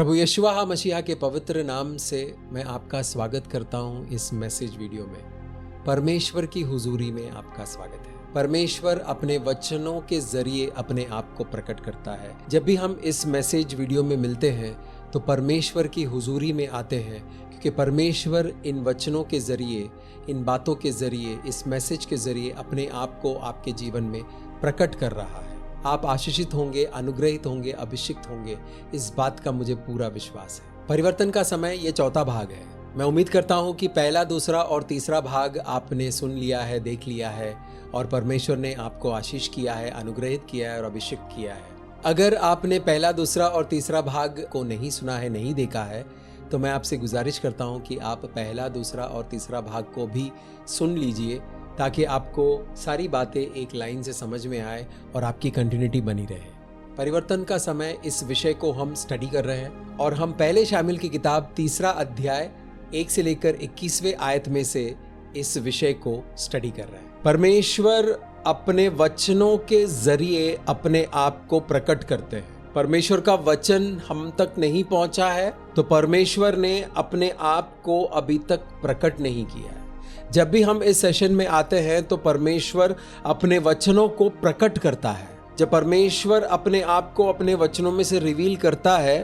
प्रभु यशुआ मसीहा के पवित्र नाम से मैं आपका स्वागत करता हूं इस मैसेज वीडियो में। परमेश्वर की हुजूरी में आपका स्वागत है। परमेश्वर अपने वचनों के जरिए अपने आप को प्रकट करता है। जब भी हम इस मैसेज वीडियो में मिलते हैं तो परमेश्वर की हुजूरी में आते हैं, क्योंकि परमेश्वर इन वचनों के जरिए, इन बातों के जरिए, इस मैसेज के जरिए अपने आप को आपके जीवन में प्रकट कर रहा है। आप आशीषित होंगे, अनुग्रहित होंगे, अभिषिक्त होंगे, इस बात का मुझे पूरा विश्वास है। परिवर्तन का समय ये चौथा भाग है। मैं उम्मीद करता हूँ कि पहला, दूसरा और तीसरा भाग आपने सुन लिया है, देख लिया है और परमेश्वर ने आपको आशीष किया है, अनुग्रहित किया है और अभिषिक्त किया है। अगर आपने पहला, दूसरा और तीसरा भाग को नहीं सुना है, नहीं देखा है, तो मैं आपसे गुजारिश करता हूँ कि आप पहला, दूसरा और तीसरा भाग को भी सुन लीजिए, ताकि आपको सारी बातें एक लाइन से समझ में आए और आपकी कंटिन्यूटी बनी रहे। परिवर्तन का समय, इस विषय को हम स्टडी कर रहे हैं और हम पहले शामिल की किताब 3 अध्याय 1 से लेकर 21वें आयत में से इस विषय को स्टडी कर रहे हैं। परमेश्वर अपने वचनों के जरिए अपने आप को प्रकट करते हैं। परमेश्वर का वचन हम तक नहीं पहुंचा है तो परमेश्वर ने अपने आप को अभी तक प्रकट नहीं किया है। जब भी हम इस सेशन में आते हैं तो परमेश्वर अपने वचनों को प्रकट करता है। जब परमेश्वर अपने आप को अपने वचनों में से रिवील करता है,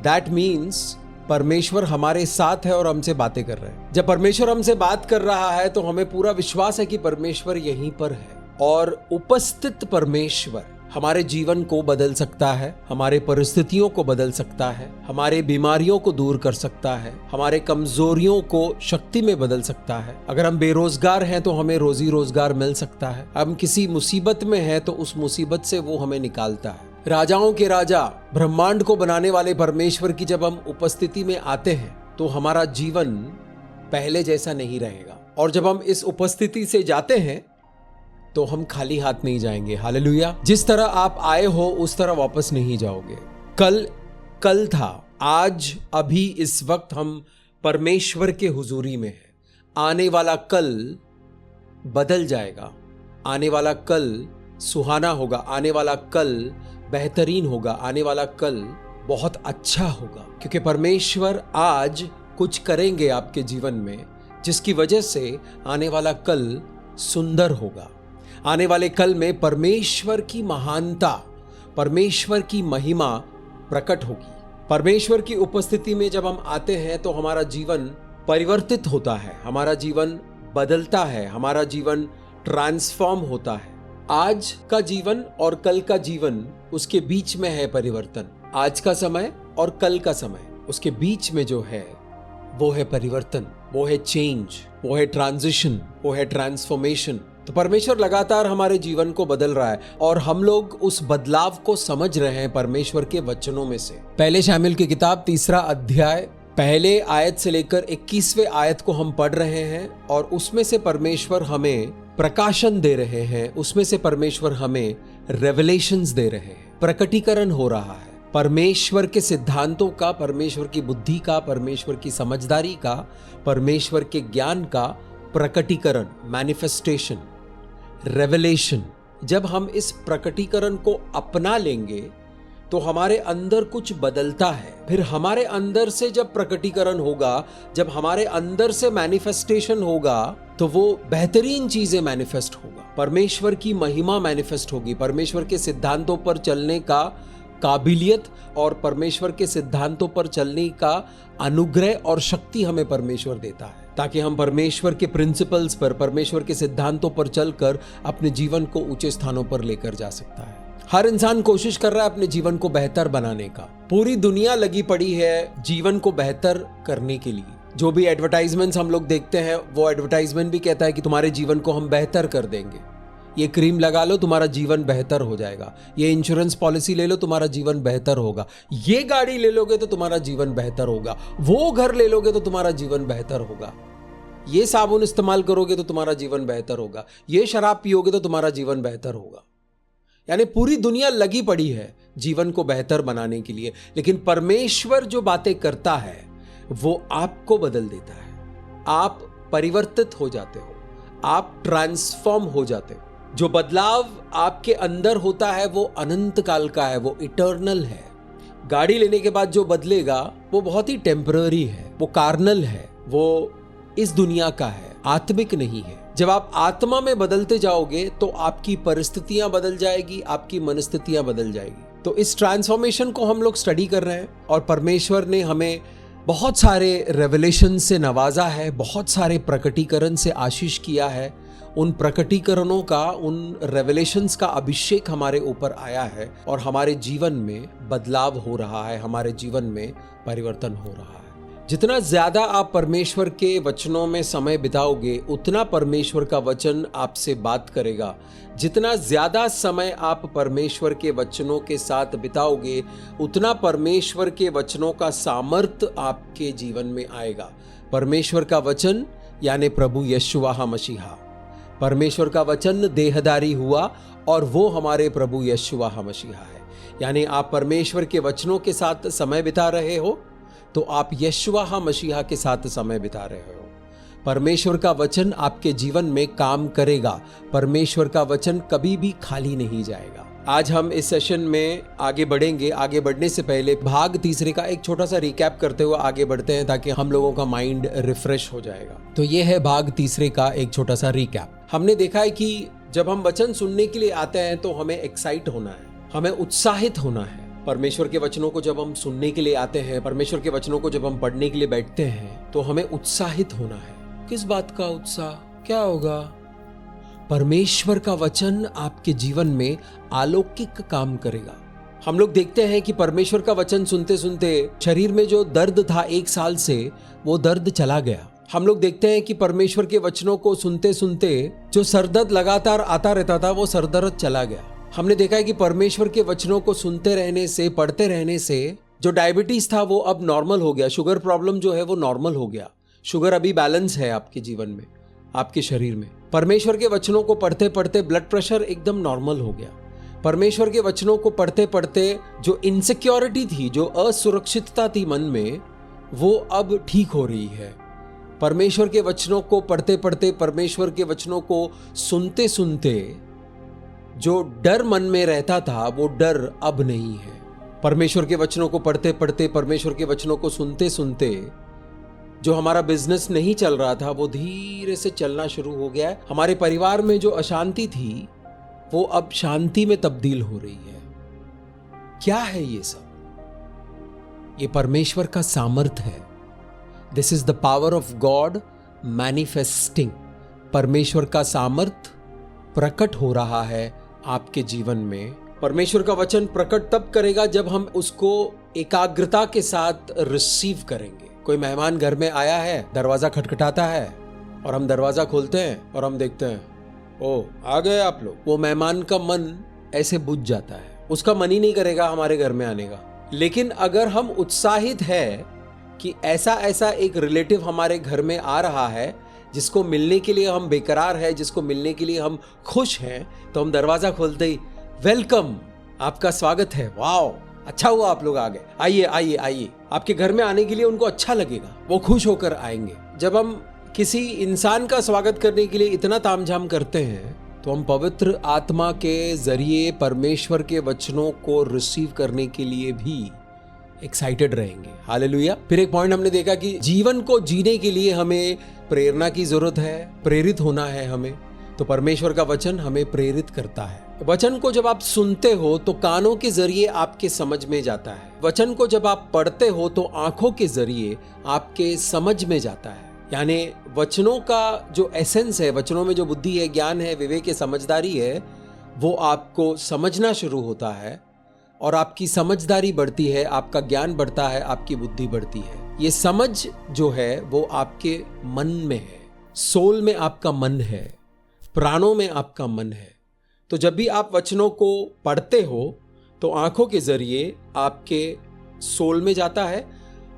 दैट मीन्स परमेश्वर हमारे साथ है और हमसे बातें कर रहे हैं। जब परमेश्वर हमसे बात कर रहा है तो हमें पूरा विश्वास है कि परमेश्वर यहीं पर है और उपस्थित परमेश्वर हमारे जीवन को बदल सकता है, हमारे परिस्थितियों को बदल सकता है, हमारे बीमारियों को दूर कर सकता है, हमारे कमजोरियों को शक्ति में बदल सकता है। अगर हम बेरोजगार हैं तो हमें रोजी रोजगार मिल सकता है। हम किसी मुसीबत में हैं तो उस मुसीबत से वो हमें निकालता है। राजाओं के राजा, ब्रह्मांड को बनाने वाले परमेश्वर की जब हम उपस्थिति में आते हैं तो हमारा जीवन पहले जैसा नहीं रहेगा, और जब हम इस उपस्थिति से जाते हैं तो हम खाली हाथ नहीं जाएंगे। हालेलुया। जिस तरह आप आए हो उस तरह वापस नहीं जाओगे। कल था, आज, अभी, इस वक्त हम परमेश्वर के हुजूरी में हैं। आने वाला कल बदल जाएगा। आने वाला कल सुहाना होगा। आने वाला कल बेहतरीन होगा। आने वाला कल बहुत अच्छा होगा, क्योंकि परमेश्वर आज कुछ करेंगे आपके जीवन में, जिसकी वजह से आने वाला कल सुंदर होगा। आने वाले कल में परमेश्वर की महानता, परमेश्वर की महिमा प्रकट होगी। परमेश्वर की उपस्थिति में जब हम आते हैं तो हमारा जीवन परिवर्तित होता है, हमारा जीवन बदलता है, हमारा जीवन ट्रांसफॉर्म होता है। आज का जीवन और कल का जीवन, उसके बीच में है परिवर्तन। आज का समय और कल का समय, उसके बीच में जो है वो है परिवर्तन, वो है चेंज, वो है ट्रांजिशन, वो है ट्रांसफॉर्मेशन। तो परमेश्वर लगातार हमारे जीवन को बदल रहा है और हम लोग उस बदलाव को समझ रहे हैं परमेश्वर के वचनों में से। पहले शामिल की किताब 3 अध्याय पहले आयत से लेकर 21वें आयत को हम पढ़ रहे हैं और उसमें से परमेश्वर हमें प्रकाशन दे रहे हैं, उसमें से परमेश्वर हमें रेवलेशंस दे रहे हैं। प्रकटीकरण हो रहा है परमेश्वर के सिद्धांतों का, परमेश्वर की बुद्धि का, परमेश्वर की समझदारी का, परमेश्वर के ज्ञान का प्रकटीकरण, मैनिफेस्टेशन, रेवलेशन। जब हम इस प्रकटीकरण को अपना लेंगे तो हमारे अंदर कुछ बदलता है। फिर हमारे अंदर से जब प्रकटीकरण होगा, जब हमारे अंदर से मैनिफेस्टेशन होगा, तो वो बेहतरीन चीजें मैनिफेस्ट होगा। परमेश्वर की महिमा मैनिफेस्ट होगी। परमेश्वर के सिद्धांतों पर चलने का काबिलियत और परमेश्वर के सिद्धांतों पर चलने का अनुग्रह और शक्ति हमें परमेश्वर देता है, ताकि हम परमेश्वर के प्रिंसिपल्स पर, परमेश्वर के सिद्धांतों पर चलकर अपने जीवन को ऊंचे स्थानों पर लेकर जा सकता है। हर इंसान कोशिश कर रहा है अपने जीवन को बेहतर बनाने का। पूरी दुनिया लगी पड़ी है जीवन को बेहतर करने के लिए। जो भी एडवर्टाइजमेंट्स हम लोग देखते हैं, वो एडवर्टाइजमेंट भी कहता है कि तुम्हारे जीवन को हम बेहतर कर देंगे। ये क्रीम लगा लो, तुम्हारा जीवन बेहतर हो जाएगा। ये इंश्योरेंस पॉलिसी ले लो, तुम्हारा जीवन बेहतर होगा। ये गाड़ी ले लोगे तो तुम्हारा जीवन बेहतर होगा। वो घर ले लोगे तो तुम्हारा जीवन बेहतर होगा। ये साबुन इस्तेमाल करोगे तो तुम्हारा जीवन बेहतर होगा। ये शराब पियोगे तो तुम्हारा जीवन बेहतर होगा। यानी पूरी दुनिया लगी पड़ी है जीवन को बेहतर बनाने के लिए, लेकिन परमेश्वर जो बातें करता है वो आपको बदल देता है। आप परिवर्तित हो जाते हो, आप ट्रांसफॉर्म हो जाते हो। जो बदलाव आपके अंदर होता है वो अनंत काल का है, वो इटर्नल है, गाड़ी लेने के बाद जो बदलेगा वो बहुत ही टेम्पररी है, वो कार्नल है, वो इस दुनिया का है, आत्मिक नहीं है। जब आप आत्मा में बदलते जाओगे तो आपकी परिस्थितियां बदल जाएगी, आपकी मनस्थितियां बदल जाएगी। तो इस ट्रांसफॉर्मेशन को हम लोग स्टडी कर रहे हैं और परमेश्वर ने हमें बहुत सारे रेवलेशन से नवाजा है, बहुत सारे प्रकटीकरण से आशीष किया है। उन प्रकटीकरणों का, उन रेवलेशंस का अभिषेक हमारे ऊपर आया है और हमारे जीवन में बदलाव हो रहा है, हमारे जीवन में परिवर्तन हो रहा है। जितना ज्यादा आप परमेश्वर के वचनों में समय बिताओगे उतना परमेश्वर का वचन आपसे बात करेगा। जितना ज्यादा समय आप परमेश्वर के वचनों के साथ बिताओगे उतना परमेश्वर के वचनों का सामर्थ्य आपके जीवन में आएगा। परमेश्वर का वचन यानी प्रभु यशुआ मसीहा, परमेश्वर का वचन देहधारी हुआ और वो हमारे प्रभु यशुआ मसीहा है। यानी आप परमेश्वर के वचनों के साथ समय बिता रहे हो तो आप यशुआ मसीहा के साथ समय बिता रहे हो। परमेश्वर का वचन आपके जीवन में काम करेगा। परमेश्वर का वचन कभी भी खाली नहीं जाएगा। आज हम इस सेशन में आगे बढ़ेंगे। आगे बढ़ने से पहले भाग तीसरे का एक छोटा सा रिकैप करते हुए आगे बढ़ते हैं ताकि हम लोगों का माइंड रिफ्रेश हो जाएगा। तो ये है भाग तीसरे का एक छोटा सा रिकैप। हमने देखा है कि जब हम वचन सुनने के लिए आते हैं तो हमें एक्साइट होना है, हमें उत्साहित होना है। परमेश्वर के वचनों को जब हम सुनने के लिए आते हैं, परमेश्वर के वचनों को जब हम पढ़ने के लिए बैठते हैं तो हमें उत्साहित होना है। किस बात का उत्साह? क्या होगा? परमेश्वर का वचन आपके जीवन में अलौकिक काम करेगा। हम लोग देखते हैं कि परमेश्वर का वचन सुनते सुनते शरीर में जो दर्द था 1 साल से, वो दर्द चला गया। हम लोग देखते हैं कि परमेश्वर के वचनों को सुनते सुनते जो सरदर्द लगातार आता रहता था वो सरदर्द चला गया। हमने देखा है कि परमेश्वर के वचनों को सुनते रहने से, पढ़ते रहने से जो डायबिटीज था वो अब नॉर्मल हो गया। शुगर प्रॉब्लम जो है वो नॉर्मल हो गया। शुगर अभी बैलेंस है आपके जीवन में, आपके शरीर में। परमेश्वर के वचनों को पढ़ते पढ़ते ब्लड प्रेशर एकदम नॉर्मल हो गया। परमेश्वर के वचनों को पढ़ते पढ़ते जो इनसिक्योरिटी थी, जो असुरक्षितता थी मन में, वो अब ठीक हो रही है। परमेश्वर के वचनों को पढ़ते पढ़ते, परमेश्वर के वचनों को सुनते सुनते जो डर मन में रहता था वो डर अब नहीं है। परमेश्वर के वचनों को पढ़ते पढ़ते, परमेश्वर के वचनों को सुनते सुनते जो हमारा बिजनेस नहीं चल रहा था वो धीरे से चलना शुरू हो गया है। हमारे परिवार में जो अशांति थी वो अब शांति में तब्दील हो रही है। क्या है ये सब? ये परमेश्वर का सामर्थ्य है। This is the power of God manifesting. परमेश्वर का सामर्थ्य प्रकट हो रहा है आपके जीवन में। परमेश्वर का वचन प्रकट तब करेगा जब हम उसको एकाग्रता के साथ रिसीव करेंगे। कोई मेहमान घर में आया है, दरवाजा खटखटाता है और हम दरवाजा खोलते हैं और हम देखते हैं, ओ आ गए आप लोग। वो मेहमान का मन ऐसे बुझ जाता है, उसका मन ही नहीं करेगा हमारे घर में आने का। लेकिन अगर हम उत्साहित है कि ऐसा ऐसा एक रिलेटिव हमारे घर में आ रहा है जिसको मिलने के लिए हम बेकरार है, जिसको मिलने के लिए हम खुश हैं, तो हम दरवाजा खोलते ही वेलकम, आपका स्वागत है, वाओ अच्छा हुआ आप लोग आ गए, आइए आइए आइए। आपके घर में आने के लिए उनको अच्छा लगेगा, वो खुश होकर आएंगे। जब हम किसी इंसान का स्वागत करने के लिए इतना तामझाम करते हैं तो हम पवित्र आत्मा के जरिए परमेश्वर के वचनों को रिसीव करने के लिए भी एक्साइटेड रहेंगे। हालेलुया। फिर एक पॉइंट हमने देखा कि जीवन को जीने के लिए हमें प्रेरणा की जरूरत है, प्रेरित होना है हमें। तो परमेश्वर का वचन हमें प्रेरित करता है। वचन को जब आप सुनते हो तो कानों के जरिए आपके समझ में जाता है। वचन को जब आप पढ़ते हो तो आंखों के जरिए आपके समझ में जाता है। यानी वचनों का जो एसेंस है, वचनों में जो बुद्धि है, ज्ञान है, विवेक है, समझदारी है, वो आपको समझना शुरू होता है और आपकी समझदारी बढ़ती है, आपका ज्ञान बढ़ता है, आपकी बुद्धि बढ़ती है। ये समझ जो है वो आपके मन में है, सोल में आपका मन है, प्राणों में आपका मन है। तो जब भी आप वचनों को पढ़ते हो तो आंखों के जरिए आपके सोल में जाता है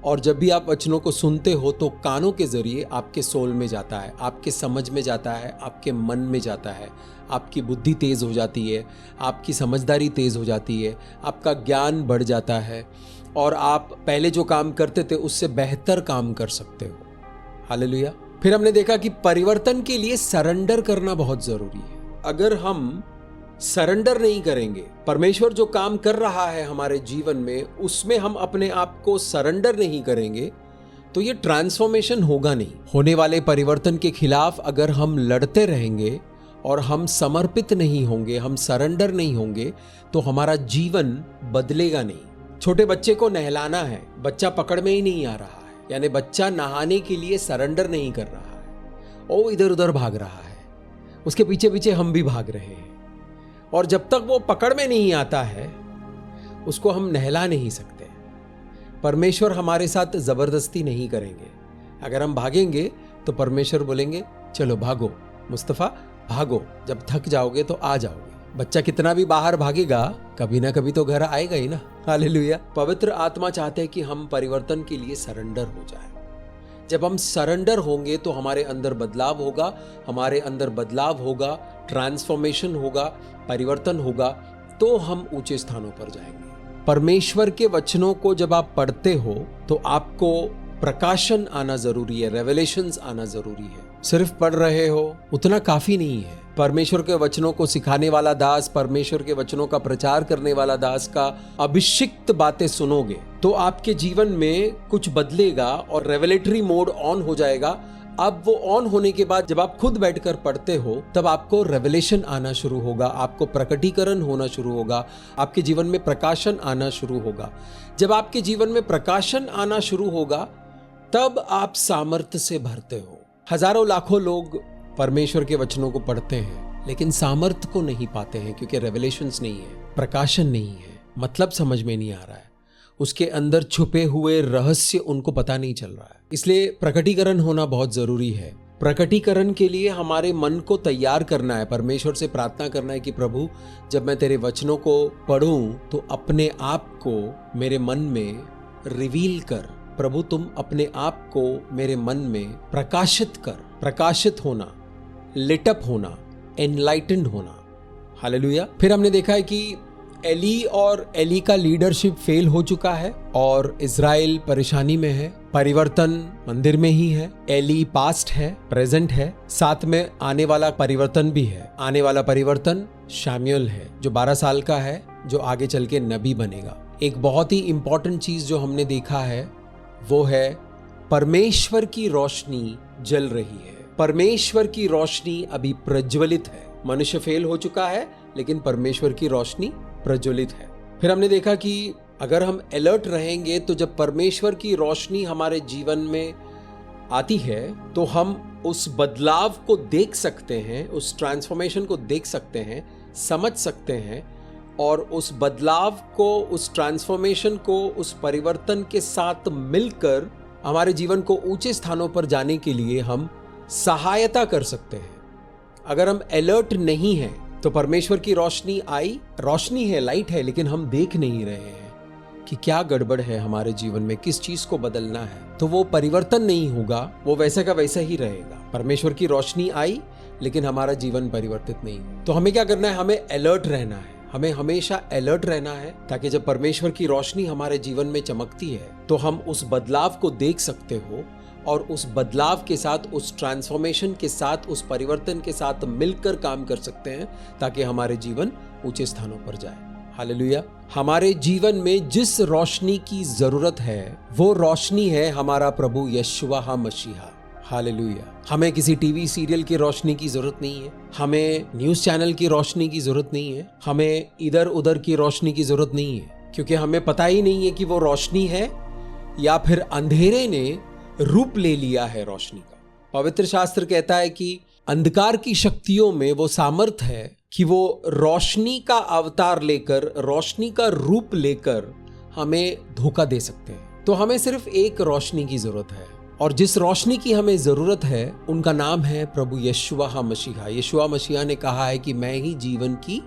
और जब भी आप वचनों को सुनते हो तो कानों के जरिए आपके सोल में जाता है, आपके समझ में जाता है, आपके मन में जाता है। आपकी बुद्धि तेज हो जाती है, आपकी समझदारी तेज हो जाती है, आपका ज्ञान बढ़ जाता है और आप पहले जो काम करते थे उससे बेहतर काम कर सकते हो। हालेलुया। फिर हमने देखा कि परिवर्तन के लिए सरेंडर करना बहुत जरूरी है। अगर हम सरेंडर नहीं करेंगे, परमेश्वर जो काम कर रहा है हमारे जीवन में उसमें हम अपने आप को सरेंडर नहीं करेंगे, तो ये ट्रांसफॉर्मेशन होगा नहीं। होने वाले परिवर्तन के खिलाफ अगर हम लड़ते रहेंगे और हम समर्पित नहीं होंगे, हम सरेंडर नहीं होंगे, तो हमारा जीवन बदलेगा नहीं। छोटे बच्चे को नहलाना है, बच्चा पकड़ में ही नहीं आ रहा है, यानी बच्चा नहाने के लिए सरेंडर नहीं कर रहा है, वो इधर उधर भाग रहा है, उसके पीछे पीछे हम भी भाग रहे हैं, और जब तक वो पकड़ में नहीं आता है उसको हम नहला नहीं सकते। परमेश्वर हमारे साथ जबरदस्ती नहीं करेंगे। अगर हम भागेंगे तो परमेश्वर बोलेंगे चलो भागो मुस्तफा भागो, जब थक जाओगे तो आ जाओगे। बच्चा कितना भी बाहर भागेगा कभी ना कभी तो घर आएगा ही ना। हालेलुया। पवित्र आत्मा चाहते हैं कि हम परिवर्तन के लिए सरेंडर हो जाए। जब हम सरेंडर होंगे तो हमारे अंदर बदलाव होगा, हमारे अंदर बदलाव होगा, ट्रांसफॉर्मेशन होगा, परिवर्तन होगा, तो हम ऊंचे स्थानों पर जाएंगे। परमेश्वर के वचनों को जब आप पढ़ते हो तो आपको प्रकाशन आना जरूरी है, रेवलेशंस आना जरूरी है। सिर्फ पढ़ रहे हो उतना काफी नहीं है। परमेश्वर के वचनों को सिखाने वाला दास, परमेश्वर के वचनों का प्रचार करने वाला दास का अभिषिक्त बातें सुनोगे तो आपके जीवन में कुछ बदलेगा और रेवलेटरी मोड ऑन हो जाएगा। अब वो ऑन होने के बाद जब आप खुद बैठकर पढ़ते हो तब आपको रेवलेशन आना शुरू होगा, आपको प्रकटीकरण होना शुरू होगा, आपके जीवन में प्रकाशन आना शुरू होगा। जब आपके जीवन में प्रकाशन आना शुरू होगा तब आप सामर्थ्य से भरते हो। हजारों लाखों लोग परमेश्वर के वचनों को पढ़ते हैं लेकिन सामर्थ्य को नहीं पाते हैं, क्योंकि रेवलेशंस नहीं है, प्रकाशन नहीं है, मतलब समझ में नहीं आ रहा है, उसके अंदर छुपे हुए रहस्य उनको पता नहीं चल रहा है। इसलिए प्रकटीकरण होना बहुत जरूरी है। प्रकटीकरण के लिए हमारे मन को तैयार करना है, परमेश्वर से प्रार्थना करना है कि प्रभु जब मैं तेरे वचनों को पढ़ूं तो अपने आप को मेरे मन में रिवील कर। प्रभु तुम अपने आप को मेरे मन में प्रकाशित कर। प्रकाशित होना, लिटअप होना, एनलाइटेंड होना। हालेलुया। फिर हमने देखा है कि एली और एली का लीडरशिप फेल हो चुका है और इजराइल परेशानी में है। परिवर्तन मंदिर में ही है। एली पास्ट है, प्रेजेंट है, साथ में आने वाला परिवर्तन भी है। आने वाला परिवर्तन शाम्यूएल है जो 12 साल का है, जो आगे चल के नबी बनेगा। एक बहुत ही इंपॉर्टेंट चीज जो हमने देखा है वो है परमेश्वर की रोशनी जल रही है। परमेश्वर की रोशनी अभी प्रज्वलित है। मनुष्य फेल हो चुका है लेकिन परमेश्वर की रोशनी प्रज्वलित है। फिर हमने देखा कि अगर हम अलर्ट रहेंगे तो जब परमेश्वर की रोशनी हमारे जीवन में आती है तो हम उस बदलाव को देख सकते हैं, उस ट्रांसफॉर्मेशन को देख सकते हैं, समझ सकते हैं, और उस बदलाव को, उस ट्रांसफॉर्मेशन को, उस परिवर्तन के साथ मिलकर हमारे जीवन को ऊंचे स्थानों पर जाने के लिए हम सहायता कर सकते हैं। अगर हम अलर्ट नहीं हैं तो परमेश्वर की रोशनी आई, रोशनी है, लाइट है, लेकिन हम देख नहीं रहे हैं कि क्या गड़बड़ है हमारे जीवन में, किस चीज को बदलना है, तो वो परिवर्तन नहीं होगा, वो वैसा का वैसा ही रहेगा। परमेश्वर की रोशनी आई लेकिन हमारा जीवन परिवर्तित नहीं। तो हमें क्या करना है? हमें अलर्ट रहना है। हमें हमेशा अलर्ट रहना है ताकि जब परमेश्वर की रोशनी हमारे जीवन में चमकती है तो हम उस बदलाव को देख सकते हो और उस बदलाव के साथ, उस ट्रांसफॉर्मेशन के साथ, उस परिवर्तन के साथ मिलकर काम कर सकते हैं ताकि हमारे जीवन ऊंचे स्थानों पर जाए। हालेलुया। हमारे जीवन में जिस रोशनी की जरूरत है वो रोशनी है हमारा प्रभु यशुआ मसीहा। हालेलुया। हमें किसी टीवी सीरियल की रोशनी की जरूरत नहीं है, हमें न्यूज चैनल की रोशनी की जरूरत नहीं है, हमें इधर उधर की रोशनी की जरूरत नहीं है, क्योंकि हमें पता ही नहीं है कि वो रोशनी है या फिर अंधेरे ने रूप ले लिया है रोशनी का। पवित्र शास्त्र कहता है कि अंधकार की शक्तियों में वो सामर्थ है कि वो रोशनी का अवतार लेकर, रोशनी का रूप लेकर हमें धोखा दे सकते हैं। तो हमें सिर्फ एक रोशनी की जरूरत है, और जिस रोशनी की हमें जरूरत है उनका नाम है प्रभु यशुआ मसीहा। यशुआ मसीहा ने कहा है कि मैं ही जीवन की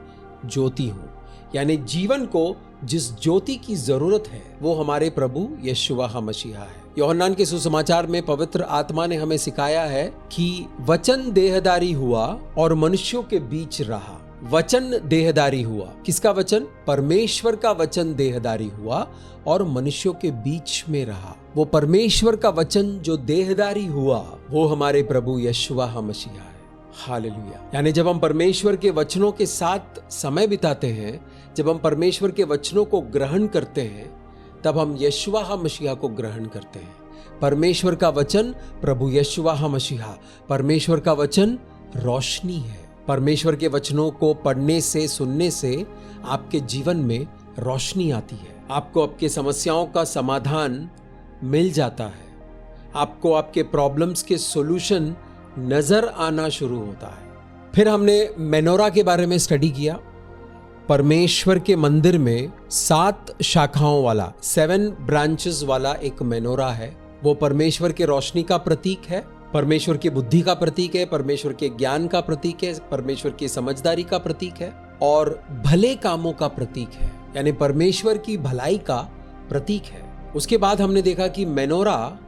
ज्योति हूं, यानी जीवन को जिस ज्योति की जरूरत है वो हमारे प्रभु यशुआ मसीहा है। यूहन्ना के सुसमाचार में पवित्र आत्मा ने हमें सिखाया है कि वचन देहधारी हुआ और मनुष्यों के बीच रहा। वचन देहधारी हुआ, किसका वचन? परमेश्वर का वचन देहधारी हुआ और मनुष्यों के बीच में रहा। वो परमेश्वर का वचन जो देहधारी हुआ वो हमारे प्रभु यशुआ मसीहा है। हालेलुया। यानी जब हम परमेश्वर के वचनों के साथ समय बिताते हैं, जब हम परमेश्वर के वचनों को ग्रहण करते हैं, तब हम यशुआ मसीहा को ग्रहण करते हैं। परमेश्वर का वचन प्रभु यशुआ मसीहा, परमेश्वर का वचन रोशनी है। परमेश्वर के वचनों को पढ़ने से, सुनने से आपके जीवन में रोशनी आती है। आपको आपके समस्याओं का समाधान मिल जाता है। आपको आपके प्रॉब्लम्स के सॉल्यूशन नजर आना शुरू होता है। फिर हमने मेनोरा के बारे में स्टडी किया। परमेश्वर के मंदिर में 7 शाखाओं वाला, 7 ब्रांचेस वाला एक मेनोरा है। वो परमेश्वर के रोशनी का प्रतीक है, परमेश्वर की बुद्धि का प्रतीक है, परमेश्वर के ज्ञान का प्रतीक है, परमेश्वर की समझदारी का प्रतीक है और भले कामों का प्रतीक है, यानी परमेश्वर की भलाई का प्रतीक है। उसके बाद हमने देखा कि मेनोरा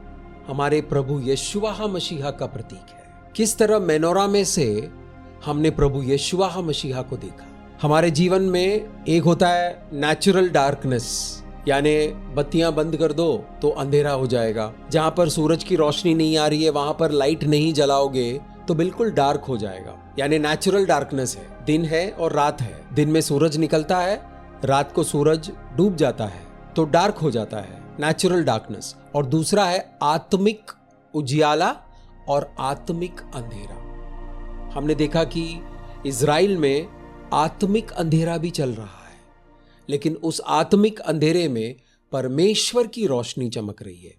हमारे प्रभु यशुआ मसीहा का प्रतीक है। किस तरह मेनोरा में से हमने प्रभु यशुआ मसीहा को देखा। हमारे जीवन में एक होता है नेचुरल डार्कनेस, यानी बत्तियां बंद कर दो तो अंधेरा हो जाएगा। जहां पर सूरज की रोशनी नहीं आ रही है वहां पर लाइट नहीं जलाओगे तो बिल्कुल डार्क हो जाएगा, यानी नेचुरल डार्कनेस है। दिन है और रात है, दिन में सूरज निकलता है, रात को सूरज डूब जाता है तो डार्क हो जाता है, नेचुरल डार्कनेस। और दूसरा है आत्मिक उजियाला और आत्मिक अंधेरा। हमने देखा कि इज़राइल में आत्मिक अंधेरा भी चल रहा है, लेकिन उस आत्मिक अंधेरे में परमेश्वर की रोशनी चमक रही है।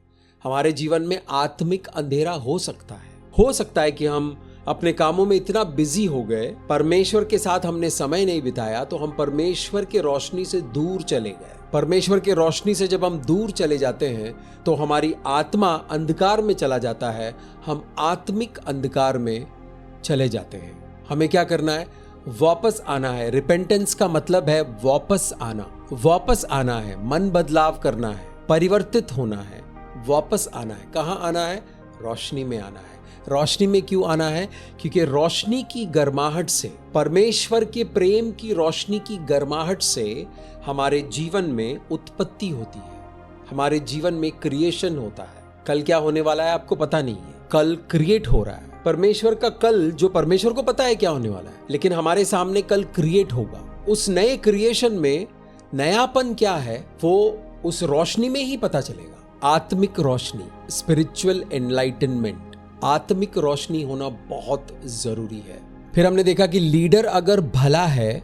हमारे जीवन में आत्मिक अंधेरा हो सकता है कि हम अपने कामों में इतना बिजी हो गए, परमेश्वर के साथ हमने समय नहीं बिताया, तो हम परमेश्वर के रोशनी से दूर चले गए। परमेश्वर के रोशनी से जब हम दूर चले जाते हैं तो हमारी आत्मा अंधकार में चला जाता है, हम आत्मिक अंधकार में चले जाते हैं। हमें क्या करना है? वापस आना है। रिपेंटेंस का मतलब है वापस आना, वापस आना है, मन बदलाव करना है, परिवर्तित होना है, वापस आना है। कहाँ आना है? रोशनी में आना है। रोशनी में क्यों आना है? क्योंकि रोशनी की गर्माहट से, परमेश्वर के प्रेम की रोशनी की गर्माहट से हमारे जीवन में उत्पत्ति होती है, हमारे जीवन में क्रिएशन होता है। कल क्या होने वाला है आपको पता नहीं है, कल क्रिएट हो रहा है। परमेश्वर का कल, जो परमेश्वर को पता है क्या होने वाला है, लेकिन हमारे सामने कल क्रिएट होगा। उस नए क्रिएशन में नयापन क्या है वो उस रोशनी में ही पता चलेगा। आत्मिक रोशनी, स्पिरिचुअल एनलाइटनमेंट, आत्मिक रोशनी होना बहुत जरूरी है। फिर हमने देखा कि लीडर अगर भला है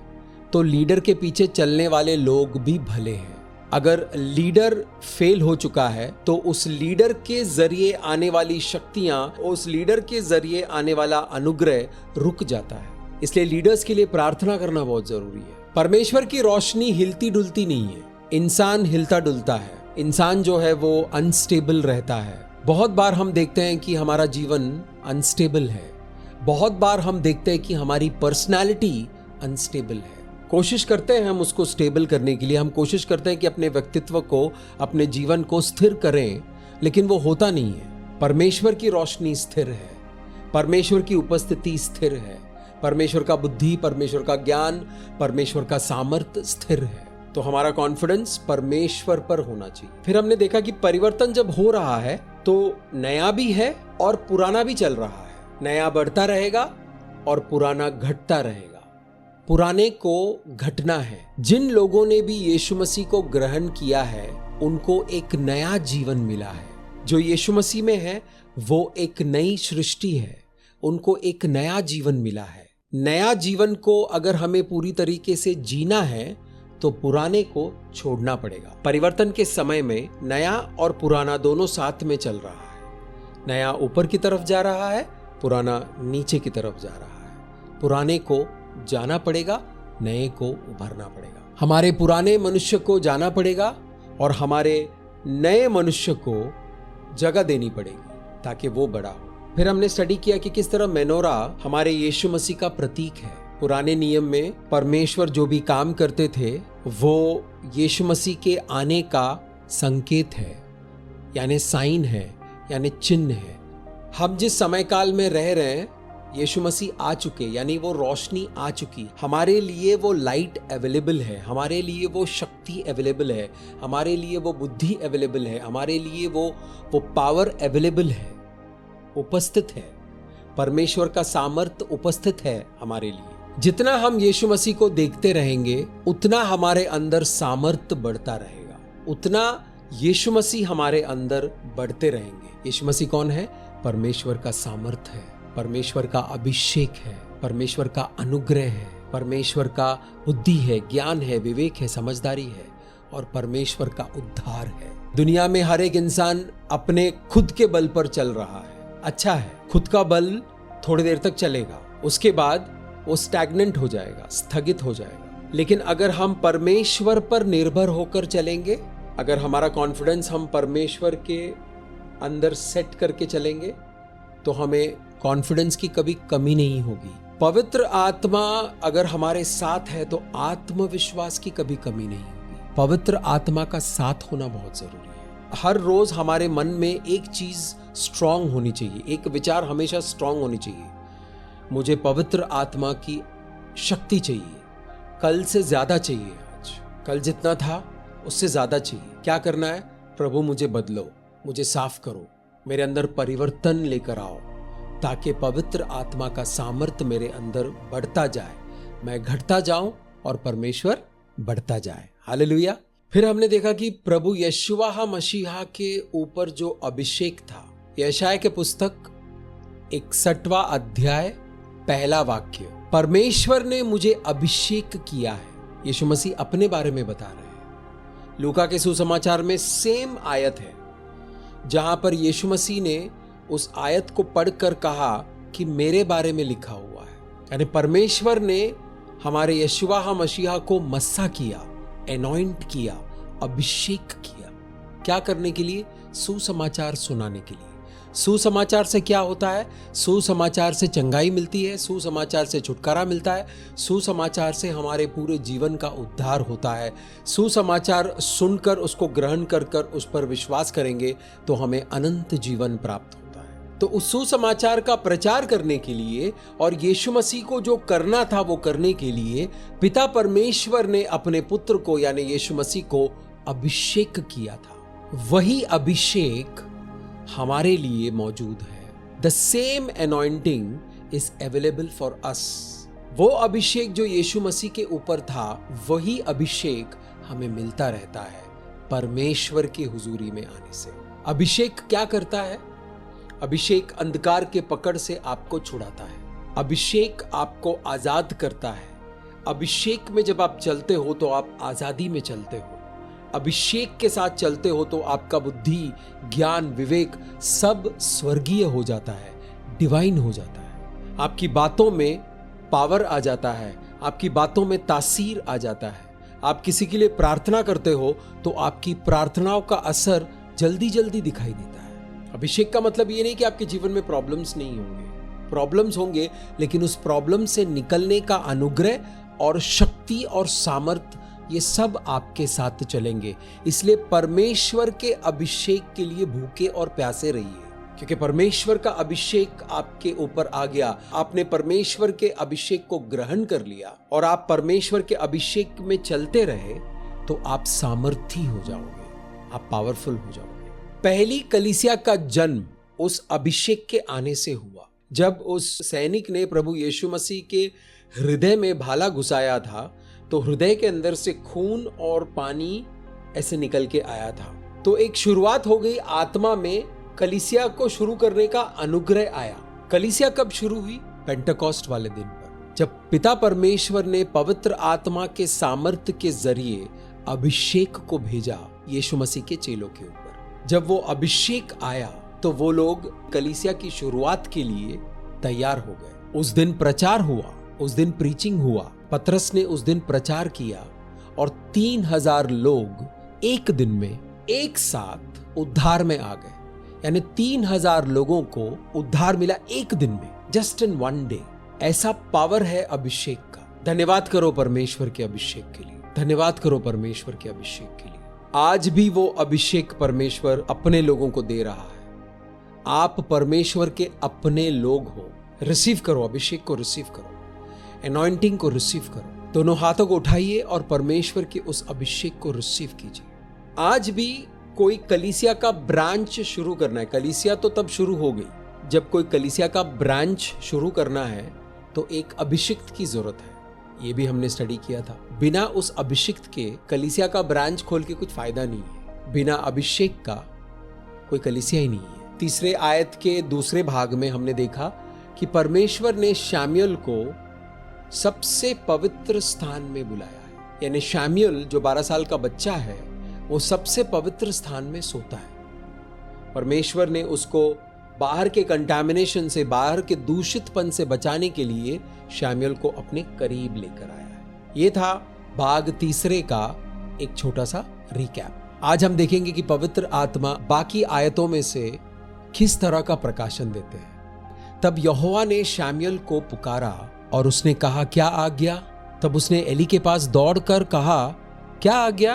तो लीडर के पीछे चलने वाले लोग भी भले हैं। अगर लीडर फेल हो चुका है तो उस लीडर के जरिए आने वाली शक्तियां, उस लीडर के जरिए आने वाला अनुग्रह रुक जाता है। इसलिए लीडर्स के लिए प्रार्थना करना बहुत जरूरी है। परमेश्वर की रोशनी हिलती डुलती नहीं है, इंसान हिलता डुलता है। इंसान जो है वो अनस्टेबल रहता है। बहुत बार हम देखते हैं कि हमारा जीवन अनस्टेबल है, बहुत बार हम देखते हैं कि हमारी पर्सनालिटी अनस्टेबल है। कोशिश करते हैं हम उसको स्टेबल करने के लिए, हम कोशिश करते हैं कि अपने व्यक्तित्व को, अपने जीवन को स्थिर करें, लेकिन वो होता नहीं है। परमेश्वर की रोशनी स्थिर है, परमेश्वर की उपस्थिति स्थिर है, परमेश्वर का बुद्धि, परमेश्वर का ज्ञान, परमेश्वर का सामर्थ्य स्थिर है। तो हमारा कॉन्फिडेंस परमेश्वर पर होना चाहिए। फिर हमने देखा कि परिवर्तन जब हो रहा है तो नया भी है और पुराना भी चल रहा है। नया बढ़ता रहेगा और पुराना घटता रहेगा। पुराने को घटना है। जिन लोगों ने भी यीशु मसीह को ग्रहण किया है उनको एक नया जीवन मिला है। जो यीशु मसीह में है वो एक नई सृष्टि है, उनको एक नया जीवन मिला है। नया जीवन को अगर हमें पूरी तरीके से जीना है तो पुराने को छोड़ना पड़ेगा। परिवर्तन के समय में नया और पुराना दोनों साथ में चल रहा है। नया ऊपर की तरफ जा रहा है, पुराना नीचे की तरफ जा रहा है। पुराने को जाना पड़ेगा, नए को उभरना पड़ेगा। हमारे पुराने मनुष्य को जाना पड़ेगा और हमारे नए मनुष्य को जगह देनी पड़ेगी ताकि वो बड़ा हो। फिर हमने स्टडी किया कि किस तरह मेनोरा हमारे यीशु मसीह का प्रतीक है। पुराने नियम में परमेश्वर जो भी काम करते थे वो यीशु मसीह के आने का संकेत है, यानी साइन है, यानी चिन्ह है। हम जिस समय काल में रह रहे हैं यीशु मसीह आ चुके, यानी वो रोशनी आ चुकी। हमारे लिए वो लाइट अवेलेबल है, हमारे लिए वो शक्ति अवेलेबल है, हमारे लिए वो बुद्धि अवेलेबल है, हमारे लिए वो पावर अवेलेबल है, उपस्थित है। परमेश्वर का सामर्थ्य उपस्थित है हमारे लिए। जितना हम यीशु मसीह को देखते रहेंगे उतना हमारे अंदर सामर्थ्य बढ़ता रहेगा, उतना यीशु मसीह हमारे अंदर बढ़ते रहेंगे। यीशु मसीह कौन है? परमेश्वर का सामर्थ्य है, परमेश्वर का अभिषेक है, परमेश्वर का अनुग्रह है, परमेश्वर का बुद्धि है, ज्ञान है, विवेक है, समझदारी है और परमेश्वर का उद्धार है। दुनिया में हर एक इंसान अपने खुद के बल पर चल रहा है। अच्छा है, खुद का बल थोड़ी देर तक चलेगा, उसके बाद वो स्टैग्नेंट हो जाएगा, स्थगित हो जाएगा। लेकिन अगर हम परमेश्वर पर निर्भर होकर चलेंगे, अगर हमारा कॉन्फिडेंस हम परमेश्वर के अंदर सेट करके चलेंगे, तो हमें कॉन्फिडेंस की कभी कमी नहीं होगी। पवित्र आत्मा अगर हमारे साथ है तो आत्मविश्वास की कभी कमी नहीं होगी। पवित्र आत्मा का साथ होना बहुत जरूरी है। हर रोज हमारे मन में एक चीज स्ट्रांग होनी चाहिए, एक विचार हमेशा स्ट्रांग होनी चाहिए। मुझे पवित्र आत्मा की शक्ति चाहिए, कल से ज्यादा चाहिए। आज कल जितना था उससे ज्यादा चाहिए। क्या करना है? प्रभु मुझे बदलो, मुझे साफ करो, मेरे अंदर परिवर्तन लेकर आओ, ताकि पवित्र आत्मा का सामर्थ्य मेरे अंदर बढ़ता जाए, मैं घटता जाऊं और परमेश्वर बढ़ता जाए। हालेलुया। फिर हमने देखा कि प्रभु यशुआ मसीहा के ऊपर जो अभिषेक था, यशाया के पुस्तक 61वां अध्याय पहला वाक्य, परमेश्वर ने मुझे अभिषेक किया है। यीशु मसीह अपने बारे में बता रहे हैं। लूका के सुसमाचार में सेम आयत है जहां पर यीशु मसीह ने उस आयत को पढ़कर कहा कि मेरे बारे में लिखा हुआ है। यानी परमेश्वर ने हमारे यशुआ मसीहा को मस्सा किया, एनॉइंट किया, अभिषेक किया। क्या करने के लिए? सुसमाचार सुनाने के लिए। सुसमाचार से क्या होता है? सुसमाचार से चंगाई मिलती है, सुसमाचार से छुटकारा मिलता है, सुसमाचार से हमारे पूरे जीवन का उद्धार होता है। सुसमाचार सुनकर उसको ग्रहण कर कर उस पर विश्वास करेंगे तो हमें अनंत जीवन प्राप्त होता है। तो उस सुसमाचार का प्रचार करने के लिए और यीशु मसीह को जो करना था वो करने के लिए पिता परमेश्वर ने अपने पुत्र को यानी यीशु मसीह को अभिषेक किया था। वही अभिषेक हमारे लिए मौजूद है। The same anointing is available for us. वो अभिषेक जो यीशु मसीह के ऊपर था, वही अभिषेक हमें मिलता रहता है परमेश्वर की हुजूरी में आने से। अभिषेक क्या करता है? अभिषेक अंधकार के पकड़ से आपको छुड़ाता है। अभिषेक आपको आजाद करता है। अभिषेक में जब आप चलते हो तो आप आजादी में चलते हो। अभिषेक के साथ चलते हो तो आपका बुद्धि, ज्ञान, विवेक सब स्वर्गीय हो जाता है, डिवाइन हो जाता है। आपकी बातों में पावर आ जाता है, आपकी बातों में तासीर आ जाता है। आप किसी के लिए प्रार्थना करते हो तो आपकी प्रार्थनाओं का असर जल्दी जल्दी दिखाई देता है। अभिषेक का मतलब ये नहीं कि आपके जीवन में प्रॉब्लम्स नहीं होंगे, प्रॉब्लम्स होंगे, लेकिन उस प्रॉब्लम से निकलने का अनुग्रह और शक्ति और सामर्थ्य ये सब आपके साथ चलेंगे। इसलिए परमेश्वर के अभिषेक के लिए भूखे और प्यासे रहिए, क्योंकि परमेश्वर का अभिषेक आपके ऊपर आ गया। आपने परमेश्वर के अभिषेक को ग्रहण कर लिया और आप परमेश्वर के अभिषेक में चलते रहे तो आप सामर्थी हो जाओगे, आप पावरफुल हो जाओगे। पहली कलीसिया का जन्म उस अभिषेक के आने से हुआ। जब उस सैनिक ने प्रभु यीशु मसीह के हृदय में भाला घुसाया था तो हृदय के अंदर से खून और पानी ऐसे निकल के आया था। तो एक शुरुआत हो गई आत्मा में, कलीसिया को शुरू करने का अनुग्रह आया। कलीसिया कब शुरू हुई? पेंटेकोस्ट वाले दिन पर, जब पिता परमेश्वर ने पवित्र आत्मा के सामर्थ्य के जरिए अभिषेक को भेजा यीशु मसीह के चेलों के ऊपर। जब वो अभिषेक आया तो वो लोग कलीसिया की शुरुआत के लिए तैयार हो गए। उस दिन प्रचार हुआ, उस दिन प्रीचिंग हुआ। पतरस ने उस दिन प्रचार किया और 3000 लोग एक दिन में एक साथ उद्धार में आ गए। यानी 3000 लोगों को उद्धार मिला एक दिन में, जस्ट इन वन डे। ऐसा पावर है अभिषेक का। धन्यवाद करो परमेश्वर के अभिषेक के लिए, धन्यवाद करो परमेश्वर के अभिषेक के लिए। आज भी वो अभिषेक परमेश्वर अपने लोगों को दे रहा है। आप परमेश्वर के अपने लोग हो। रिसीव करो, अभिषेक को रिसीव करो, अनॉइंटिंग को रिसीव करो। दोनों हाथों को उठाइए और परमेश्वर के उस अभिषेक को रिसीव कीजिए। आज भी कोई कलीसिया का ब्रांच शुरू करना है। कलीसिया तो तब शुरू हो गई जब कोई कलीसिया का ब्रांच शुरू करना है तो एक अभिषिक्त की जरूरत है। ये भी हमने स्टडी किया था। बिना उस अभिषिक्त के कलीसिया का ब्रांच खोल के कुछ फायदा नहीं है। बिना अभिषेक का कोई कलीसिया ही नहीं है। तीसरे आयत के दूसरे भाग में हमने देखा कि परमेश्वर ने शमूएल को सबसे पवित्र स्थान में बुलाया है। यानी शमूएल जो 12 साल का बच्चा है वो सबसे पवित्र स्थान में सोता है। परमेश्वर ने उसको बाहर के कंटामिनेशन से, बाहर के दूषितपन से बचाने के लिए शमूएल को अपने करीब लेकर आया है। ये था भाग तीसरे का एक छोटा सा रिकैप। आज हम देखेंगे कि पवित्र आत्मा बाकी आयतों में से किस तरह का प्रकाशन देते हैं। तब यहोवा ने शमूएल को पुकारा और उसने कहा, क्या आज्ञा? तब उसने एली के पास दौड़कर कहा, क्या आज्ञा?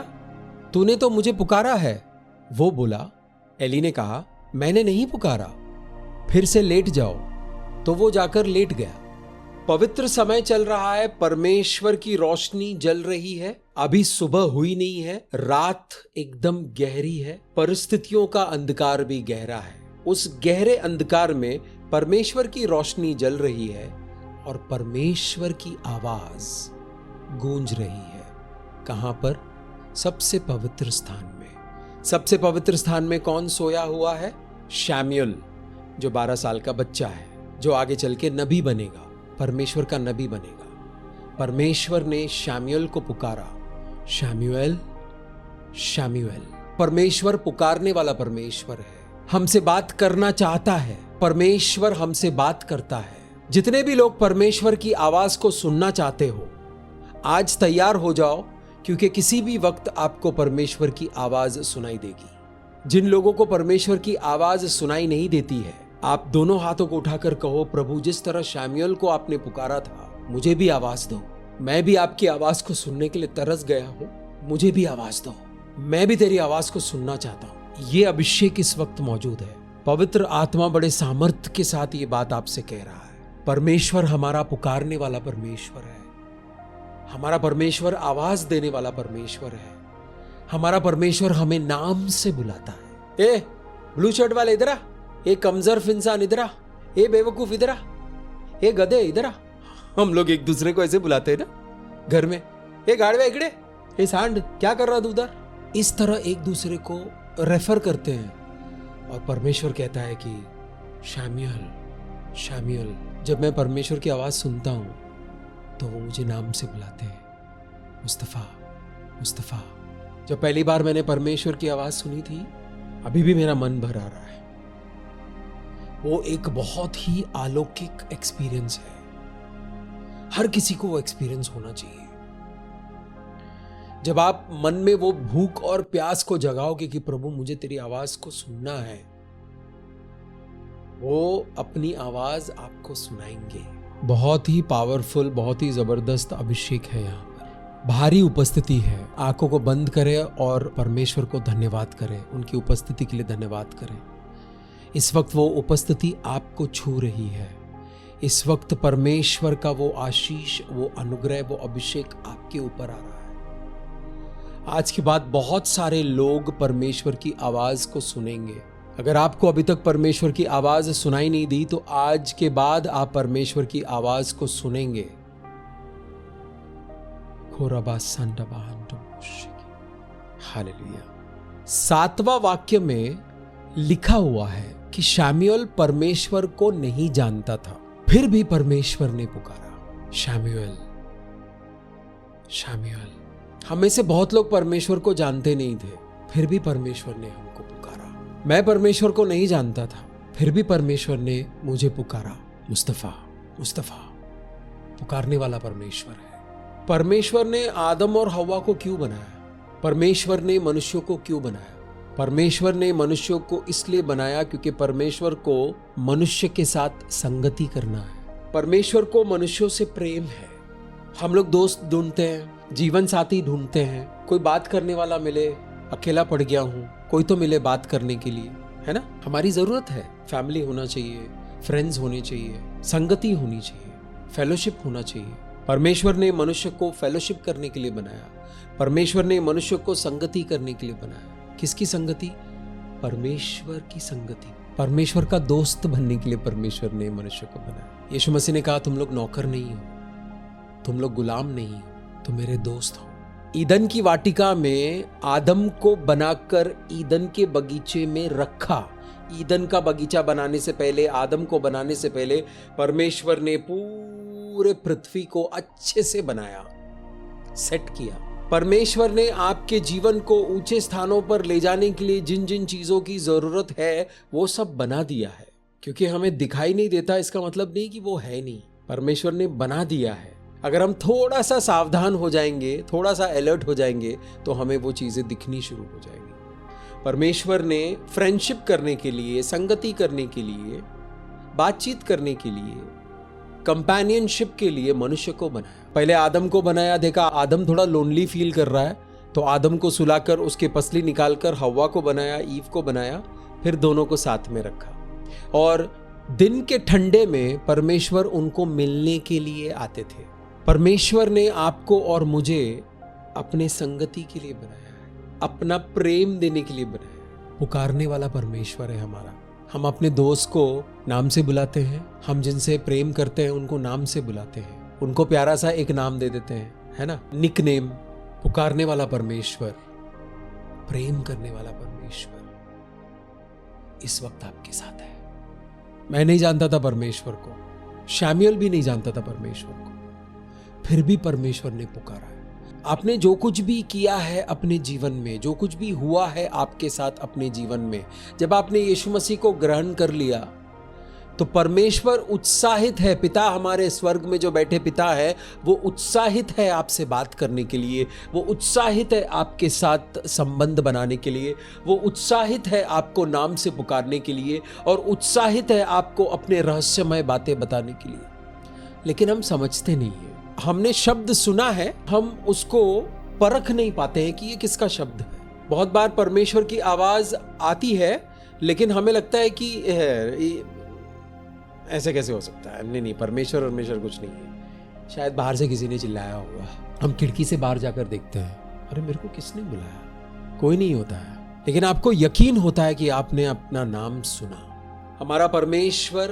तूने तो मुझे पुकारा है। वो बोला, एली ने कहा, मैंने नहीं पुकारा, फिर से लेट जाओ। तो वो जाकर लेट गया। पवित्र समय चल रहा है, परमेश्वर की रोशनी जल रही है। अभी सुबह हुई नहीं है, रात एकदम गहरी है, परिस्थितियों का अंधकार भी गहरा है। उस गहरे अंधकार में परमेश्वर की रोशनी जल रही है और परमेश्वर की आवाज गूंज रही है। कहां पर? सबसे पवित्र स्थान में। सबसे पवित्र स्थान में कौन सोया हुआ है? शमूएल, जो 12 साल का बच्चा है, जो आगे चल के नबी बनेगा, परमेश्वर का नबी बनेगा। परमेश्वर ने शमूएल को पुकारा, शमूएल, शमूएल। परमेश्वर पुकारने वाला परमेश्वर है, हमसे बात करना चाहता है। परमेश्वर हमसे बात करता है। जितने भी लोग परमेश्वर की आवाज को सुनना चाहते हो, आज तैयार हो जाओ, क्योंकि किसी भी वक्त आपको परमेश्वर की आवाज सुनाई देगी। जिन लोगों को परमेश्वर की आवाज सुनाई नहीं देती है, आप दोनों हाथों को उठाकर कहो, प्रभु जिस तरह शमूएल को आपने पुकारा था, मुझे भी आवाज दो। मैं भी आपकी आवाज को सुनने के लिए तरस गया हूं, मुझे भी आवाज दो। मैं भी तेरी आवाज को सुनना चाहता हूं। ये अभिषेक इस वक्त मौजूद है। पवित्र आत्मा बड़े सामर्थ्य के साथ ये बात आपसे कह रहा है। परमेश्वर हमारा पुकारने वाला परमेश्वर है। हमारा परमेश्वर आवाज देने वाला परमेश्वर है। हमारा परमेश्वर हमें नाम से बुलाता है। ए ब्लू शर्ट वाले इधर आ, ए कमजोर इंसान इधर आ, ए बेवकूफ इधर आ, ए गधे इधर आ। हम लोग एक दूसरे को ऐसे बुलाते हैं ना घर में, ए गाड़वे इकड़े, ए सांड क्या कर रहा तू उधर। इस तरह एक दूसरे को रेफर करते हैं। और परमेश्वर कहता है कि शमूएल, शमूएल। जब मैं परमेश्वर की आवाज सुनता हूं तो वो मुझे नाम से बुलाते हैं, मुस्तफा, मुस्तफा। जब पहली बार मैंने परमेश्वर की आवाज सुनी थी, अभी भी मेरा मन भर आ रहा है। वो एक बहुत ही अलौकिक एक्सपीरियंस है। हर किसी को वो एक्सपीरियंस होना चाहिए। जब आप मन में वो भूख और प्यास को जगाओगे कि प्रभु मुझे तेरी आवाज को सुनना है, वो अपनी आवाज आपको सुनाएंगे। बहुत ही पावरफुल, बहुत ही जबरदस्त अभिषेक है। यहाँ पर भारी उपस्थिति है। आंखों को बंद करें और परमेश्वर को धन्यवाद करें, उनकी उपस्थिति के लिए धन्यवाद करें। इस वक्त वो उपस्थिति आपको छू रही है। इस वक्त परमेश्वर का वो आशीष, वो अनुग्रह, वो अभिषेक आपके ऊपर आ रहा है। आज के बाद बहुत सारे लोग परमेश्वर की आवाज को सुनेंगे। अगर आपको अभी तक परमेश्वर की आवाज सुनाई नहीं दी, तो आज के बाद आप परमेश्वर की आवाज को सुनेंगे। हालेलुया। 7वां वाक्य में लिखा हुआ है कि शमूएल परमेश्वर को नहीं जानता था, फिर भी परमेश्वर ने पुकारा, शमूएल, शमूएल। हमें से बहुत लोग परमेश्वर को जानते नहीं थे, फिर भी परमेश्वर ने हमको पुकारा। मैं परमेश्वर को नहीं जानता था, फिर भी परमेश्वर ने मुझे पुकारा, मुस्तफा, मुस्तफा। पुकारने वाला परमेश्वर है। परमेश्वर ने आदम और हव्वा को क्यों बनाया? परमेश्वर ने मनुष्यों को क्यों बनाया? परमेश्वर ने मनुष्यों को इसलिए बनाया क्योंकि परमेश्वर को मनुष्य के साथ संगति करना है। परमेश्वर को मनुष्यों से प्रेम है। हम लोग दोस्त ढूंढते हैं, जीवन साथी ढूंढते हैं, कोई बात करने वाला मिले, अकेला पड़ गया हूं, कोई तो मिले बात करने के लिए, है ना? हमारी जरूरत है। फैमिली होना चाहिए, फ्रेंड्स होने चाहिए, संगति होनी चाहिए, फेलोशिप होना चाहिए। परमेश्वर ने मनुष्य को फेलोशिप करने के लिए बनाया। परमेश्वर ने मनुष्य को संगति करने के लिए बनाया। किसकी संगति? परमेश्वर की संगति। परमेश्वर का दोस्त बनने के लिए परमेश्वर ने मनुष्य को बनाया। यीशु मसीह ने कहा तुम लोग नौकर नहीं हो, तुम लोग गुलाम नहीं हो, तुम मेरे दोस्त हो। ईदन की वाटिका में आदम को बनाकर ईदन के बगीचे में रखा। ईदन का बगीचा बनाने से पहले, आदम को बनाने से पहले परमेश्वर ने पूरे पृथ्वी को अच्छे से बनाया, सेट किया। परमेश्वर ने आपके जीवन को ऊंचे स्थानों पर ले जाने के लिए जिन जिन चीजों की जरूरत है वो सब बना दिया है। क्योंकि हमें दिखाई नहीं देता इसका मतलब नहीं कि वो है नहीं, परमेश्वर ने बना दिया है। अगर हम थोड़ा सा सावधान हो जाएंगे, थोड़ा सा अलर्ट हो जाएंगे तो हमें वो चीजें दिखनी शुरू हो जाएंगी। परमेश्वर ने फ्रेंडशिप करने के लिए, संगति करने के लिए, बातचीत करने के लिए, कंपेनियनशिप के लिए मनुष्य को बनाया। पहले आदम को बनाया, देखा आदम थोड़ा लोनली फील कर रहा है तो आदम को सुलाकर उसके पसली निकालकर हव्वा को बनाया, ईव को बनाया, फिर दोनों को साथ में रखा। और दिन के ठंडे में परमेश्वर उनको मिलने के लिए आते थे। परमेश्वर ने आपको और मुझे अपने संगति के लिए बनाया है, अपना प्रेम देने के लिए बनाया है। पुकारने वाला परमेश्वर है हमारा। हम अपने दोस्त को नाम से बुलाते हैं, हम जिनसे प्रेम करते हैं उनको नाम से बुलाते हैं, उनको प्यारा सा एक नाम दे देते हैं, है ना, निक नेम। पुकारने वाला परमेश्वर, प्रेम करने वाला परमेश्वर इस वक्त आपके साथ है। मैं नहीं जानता था परमेश्वर को, शमूएल भी नहीं जानता था परमेश्वर को, फिर भी परमेश्वर ने पुकारा है। आपने जो कुछ भी किया है अपने जीवन में, जो कुछ भी हुआ है आपके साथ अपने जीवन में, जब आपने यीशु मसीह को ग्रहण कर लिया तो परमेश्वर उत्साहित है। पिता, हमारे स्वर्ग में जो बैठे पिता है वो उत्साहित है आपसे बात करने के लिए, वो उत्साहित है आपके साथ संबंध बनाने के लिए, वो उत्साहित है आपको नाम से पुकारने के लिए, और उत्साहित है आपको अपने रहस्यमय बातें बताने के लिए। लेकिन हम समझते नहीं है। हमने शब्द सुना है, हम उसको परख नहीं पाते हैं कि ये किसका शब्द है। बहुत बार परमेश्वर की आवाज आती है लेकिन हमें लगता है कि ऐसे कैसे हो सकता है, नहीं, परमेश्वर कुछ नहीं है, शायद बाहर से किसी ने चिल्लाया होगा। हम खिड़की से बाहर जाकर देखते हैं, अरे मेरे को किसने बुलाया, कोई नहीं होता है, लेकिन आपको यकीन होता है कि आपने अपना नाम सुना। हमारा परमेश्वर,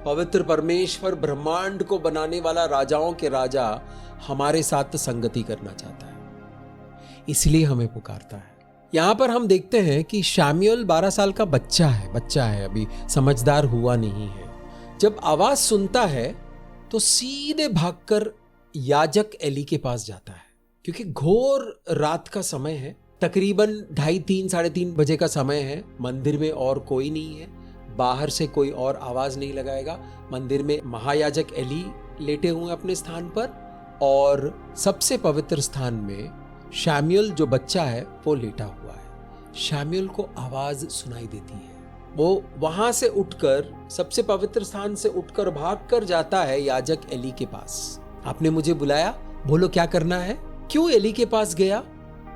पवित्र परमेश्वर, ब्रह्मांड को बनाने वाला, राजाओं के राजा, हमारे साथ संगति करना चाहता है, इसलिए हमें पुकारता है। यहां पर हम देखते हैं कि शमूएल 12 साल का बच्चा है, अभी समझदार हुआ नहीं है। जब आवाज सुनता है तो सीधे भागकर याजक एली के पास जाता है, क्योंकि घोर रात का समय है, तकरीबन 2:30, 3:30 बजे का समय है। मंदिर में और कोई नहीं है, बाहर से कोई और आवाज नहीं लगाएगा। मंदिर में महायाजक एली लेटे हुए अपने स्थान पर, और सबसे पवित्र स्थान में शमूएल जो बच्चा है वो लेटा हुआ है। शमूएल को आवाज सुनाई देती है, वो वहां से उठकर, सबसे पवित्र स्थान से उठकर भागकर जाता है याजक एली के पास। आपने मुझे बुलाया, बोलो क्या करना है। क्यों एली के पास गया?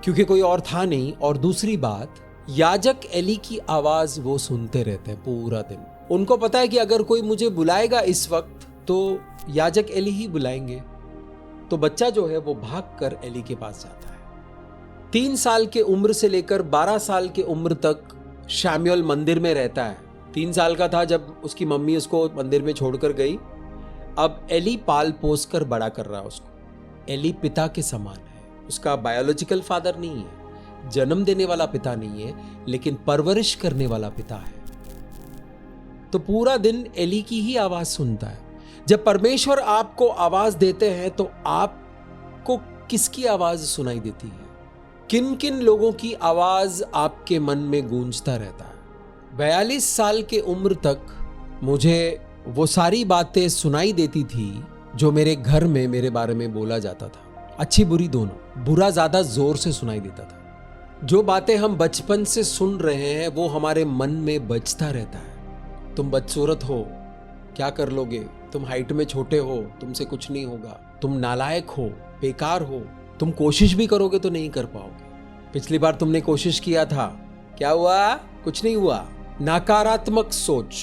क्योंकि कोई और था नहीं, और दूसरी बात, याजक एली की आवाज वो सुनते रहते हैं पूरा दिन। उनको पता है कि अगर कोई मुझे बुलाएगा इस वक्त तो याजक एली ही बुलाएंगे। तो बच्चा जो है वो भागकर एली के पास जाता है। 3 साल के उम्र से लेकर 12 साल के उम्र तक शमूएल मंदिर में रहता है। 3 साल का था जब उसकी मम्मी उसको मंदिर में छोड़कर गई। अब एली पाल पोस कर बड़ा कर रहा है उसको। एली पिता के समान है, उसका बायोलॉजिकल फादर नहीं है, जन्म देने वाला पिता नहीं है, लेकिन परवरिश करने वाला पिता है। तो पूरा दिन एली की ही आवाज सुनता है। जब परमेश्वर आपको आवाज देते हैं तो आपको किसकी आवाज सुनाई देती है? किन किन लोगों की आवाज आपके मन में गूंजता रहता है? 42 साल के उम्र तक मुझे वो सारी बातें सुनाई देती थी जो मेरे घर में मेरे बारे में बोला जाता था, अच्छी बुरी दोनों। बुरा ज्यादा जोर से सुनाई देता था। जो बातें हम बचपन से सुन रहे हैं वो हमारे मन में बजता रहता है। तुम बदसूरत हो, क्या कर लोगे, तुम हाइट में छोटे हो, तुमसे कुछ नहीं होगा, तुम नालायक हो, बेकार हो, तुम कोशिश भी करोगे तो नहीं कर पाओगे, पिछली बार तुमने कोशिश किया था, क्या हुआ, कुछ नहीं हुआ। नकारात्मक सोच।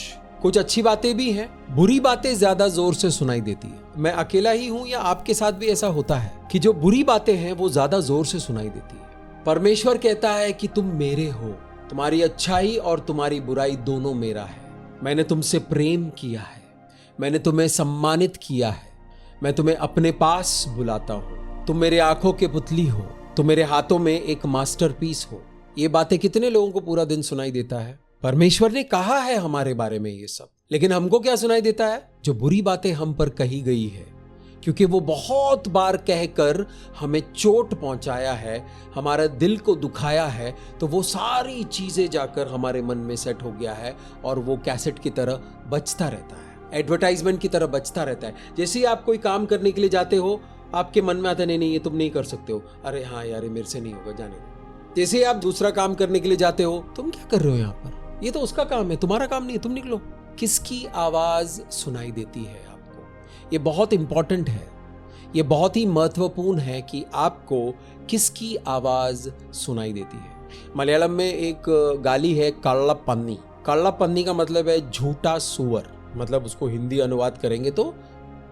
कुछ अच्छी बातें भी हैं, बुरी बातें ज्यादा जोर से सुनाई देती है। मैं अकेला ही हूं या आपके साथ भी ऐसा होता है कि जो बुरी बातें हैं वो ज्यादा जोर से सुनाई देती है? परमेश्वर कहता है कि तुम मेरे हो, तुम्हारी अच्छाई और तुम्हारी बुराई दोनों मेरा है। मैंने तुमसे प्रेम किया है, मैंने तुम्हें सम्मानित किया है, मैं तुम्हें अपने पास बुलाता हूं, तुम मेरे आंखों के पुतली हो, तुम मेरे हाथों में एक मास्टरपीस हो। ये बातें कितने लोगों को पूरा दिन सुनाई देता है? परमेश्वर ने कहा है हमारे बारे में ये सब, लेकिन हमको क्या सुनाई देता है? जो बुरी बातें हम पर कही गई है, क्योंकि वो बहुत बार कहकर हमें चोट पहुंचाया है, हमारा दिल को दुखाया है, तो वो सारी चीजें जाकर हमारे मन में सेट हो गया है और वो कैसेट की तरह बजता रहता है, एडवर्टाइजमेंट की तरह बजता रहता है। जैसे ही आप कोई काम करने के लिए जाते हो, आपके मन में आता है, नहीं ये तुम नहीं कर सकते हो, अरे हाँ यार ये मेरे से नहीं होगा, जाने दो। जैसे ही आप दूसरा काम करने के लिए जाते हो, तुम क्या कर रहे हो यहाँ पर, ये तो उसका काम है, तुम्हारा काम नहीं है, तुम निकलो। किसकी आवाज सुनाई देती है आपको? ये बहुत इंपॉर्टेंट है, ये बहुत ही महत्वपूर्ण है कि आपको किसकी आवाज सुनाई देती है। मलयालम में एक गाली है, कल्लापन्नी। कल्लापन्नी का मतलब है झूठा सुअर, मतलब उसको हिंदी अनुवाद करेंगे तो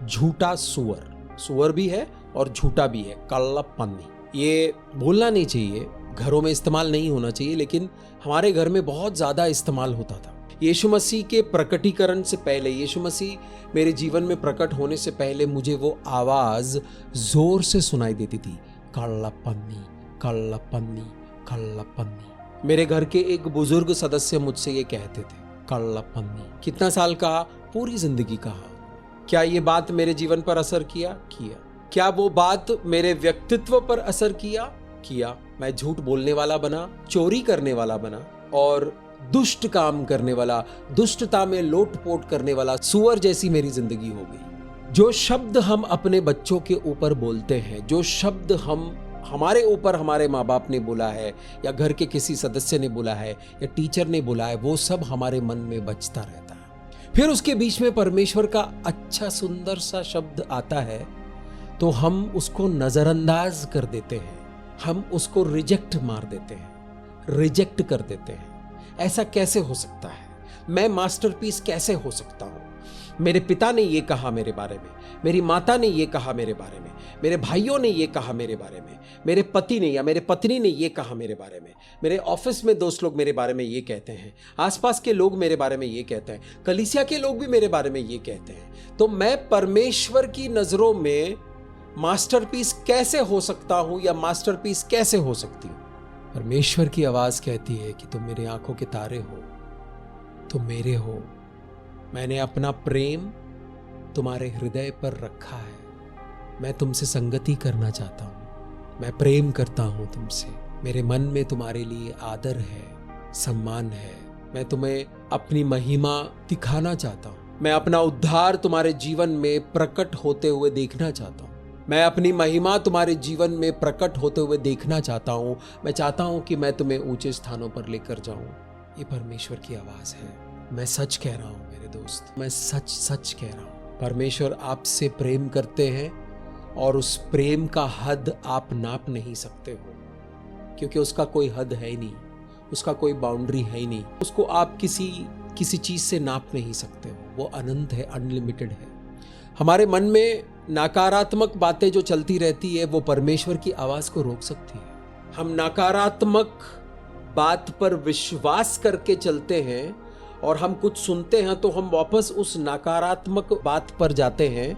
झूठा सुअर। सुअर भी है और झूठा भी है, कल्लापन्नी। ये बोलना नहीं चाहिए, घरों में इस्तेमाल नहीं होना चाहिए, लेकिन हमारे घर में बहुत ज्यादा इस्तेमाल होता था। यीशु मसीह के प्रकटीकरण से पहले, यीशु मसीह मेरे जीवन में प्रकट होने से पहले मुझे वो आवाज जोर से सुनाई देती थी, कल्लापन्नी कल्लापन्नी कल्लापन्नी। मेरे घर के एक बुजुर्ग सदस्य मुझसे ये कहते थे, कल्लापन्नी। कितना साल कहा? पूरी जिंदगी कहा। क्या ये बात मेरे जीवन पर असर किया? किया। क्या वो बात मेरे व्यक्तित्व पर असर किया? किया। मैं झूठ बोलने वाला बना, चोरी करने वाला बना और दुष्ट काम करने वाला, दुष्टता में लोटपोट करने वाला सुअर जैसी मेरी जिंदगी हो गई। जो शब्द हम अपने बच्चों के ऊपर बोलते हैं, जो शब्द हमारे ऊपर हमारे माँ बाप ने बोला है या घर के किसी सदस्य ने बोला है या टीचर ने बोला है, वो सब हमारे मन में बजता रहता है। फिर उसके बीच में परमेश्वर का अच्छा सुंदर सा शब्द आता है तो हम उसको नजरअंदाज कर देते हैं, हम उसको रिजेक्ट मार देते हैं, रिजेक्ट कर देते हैं। ऐसा कैसे हो सकता है? मैं मास्टरपीस कैसे हो सकता हूं? मेरे पिता ने ये कहा मेरे बारे में, मेरी माता ने ये कहा मेरे बारे में, मेरे भाइयों ने ये कहा मेरे बारे में, मेरे पति ने या मेरे पत्नी ने ये कहा मेरे बारे में, मेरे ऑफिस में दोस्त लोग मेरे बारे में ये कहते हैं, आसपास के लोग मेरे बारे में ये कहते हैं, कलीसिया के लोग भी मेरे बारे में ये कहते हैं। तो मैं परमेश्वर की नजरों में मास्टरपीस कैसे हो सकता हूं या मास्टरपीस कैसे हो सकती हूं? परमेश्वर की आवाज कहती है कि तुम मेरे आंखों के तारे हो, तुम मेरे हो, मैंने अपना प्रेम तुम्हारे हृदय पर रखा है, मैं तुमसे संगति करना चाहता हूं, मैं प्रेम करता हूं तुमसे, मेरे मन में तुम्हारे लिए आदर है, सम्मान है, मैं तुम्हें अपनी महिमा दिखाना चाहता हूं, मैं अपना उद्धार तुम्हारे जीवन में प्रकट होते हुए देखना चाहता हूं, मैं अपनी महिमा तुम्हारे जीवन में प्रकट होते हुए देखना चाहता हूं, मैं चाहता हूं कि मैं तुम्हें ऊंचे स्थानों पर लेकर जाऊं। ये परमेश्वर की आवाज है। मैं सच कह रहा हूं मेरे दोस्त, मैं सच सच कह रहा हूं। परमेश्वर आपसे प्रेम करते हैं और उस प्रेम का हद आप नाप नहीं सकते हो, क्योंकि उसका कोई हद है ही नहीं, उसका कोई बाउंड्री है ही नहीं, उसको आप किसी चीज से नाप नहीं सकते हो। वो अनंत है, अनलिमिटेड है। हमारे मन में नकारात्मक बातें जो चलती रहती है वो परमेश्वर की आवाज को रोक सकती है। हम नकारात्मक बात पर विश्वास करके चलते हैं और हम कुछ सुनते हैं तो हम वापस उस नकारात्मक बात पर जाते हैं।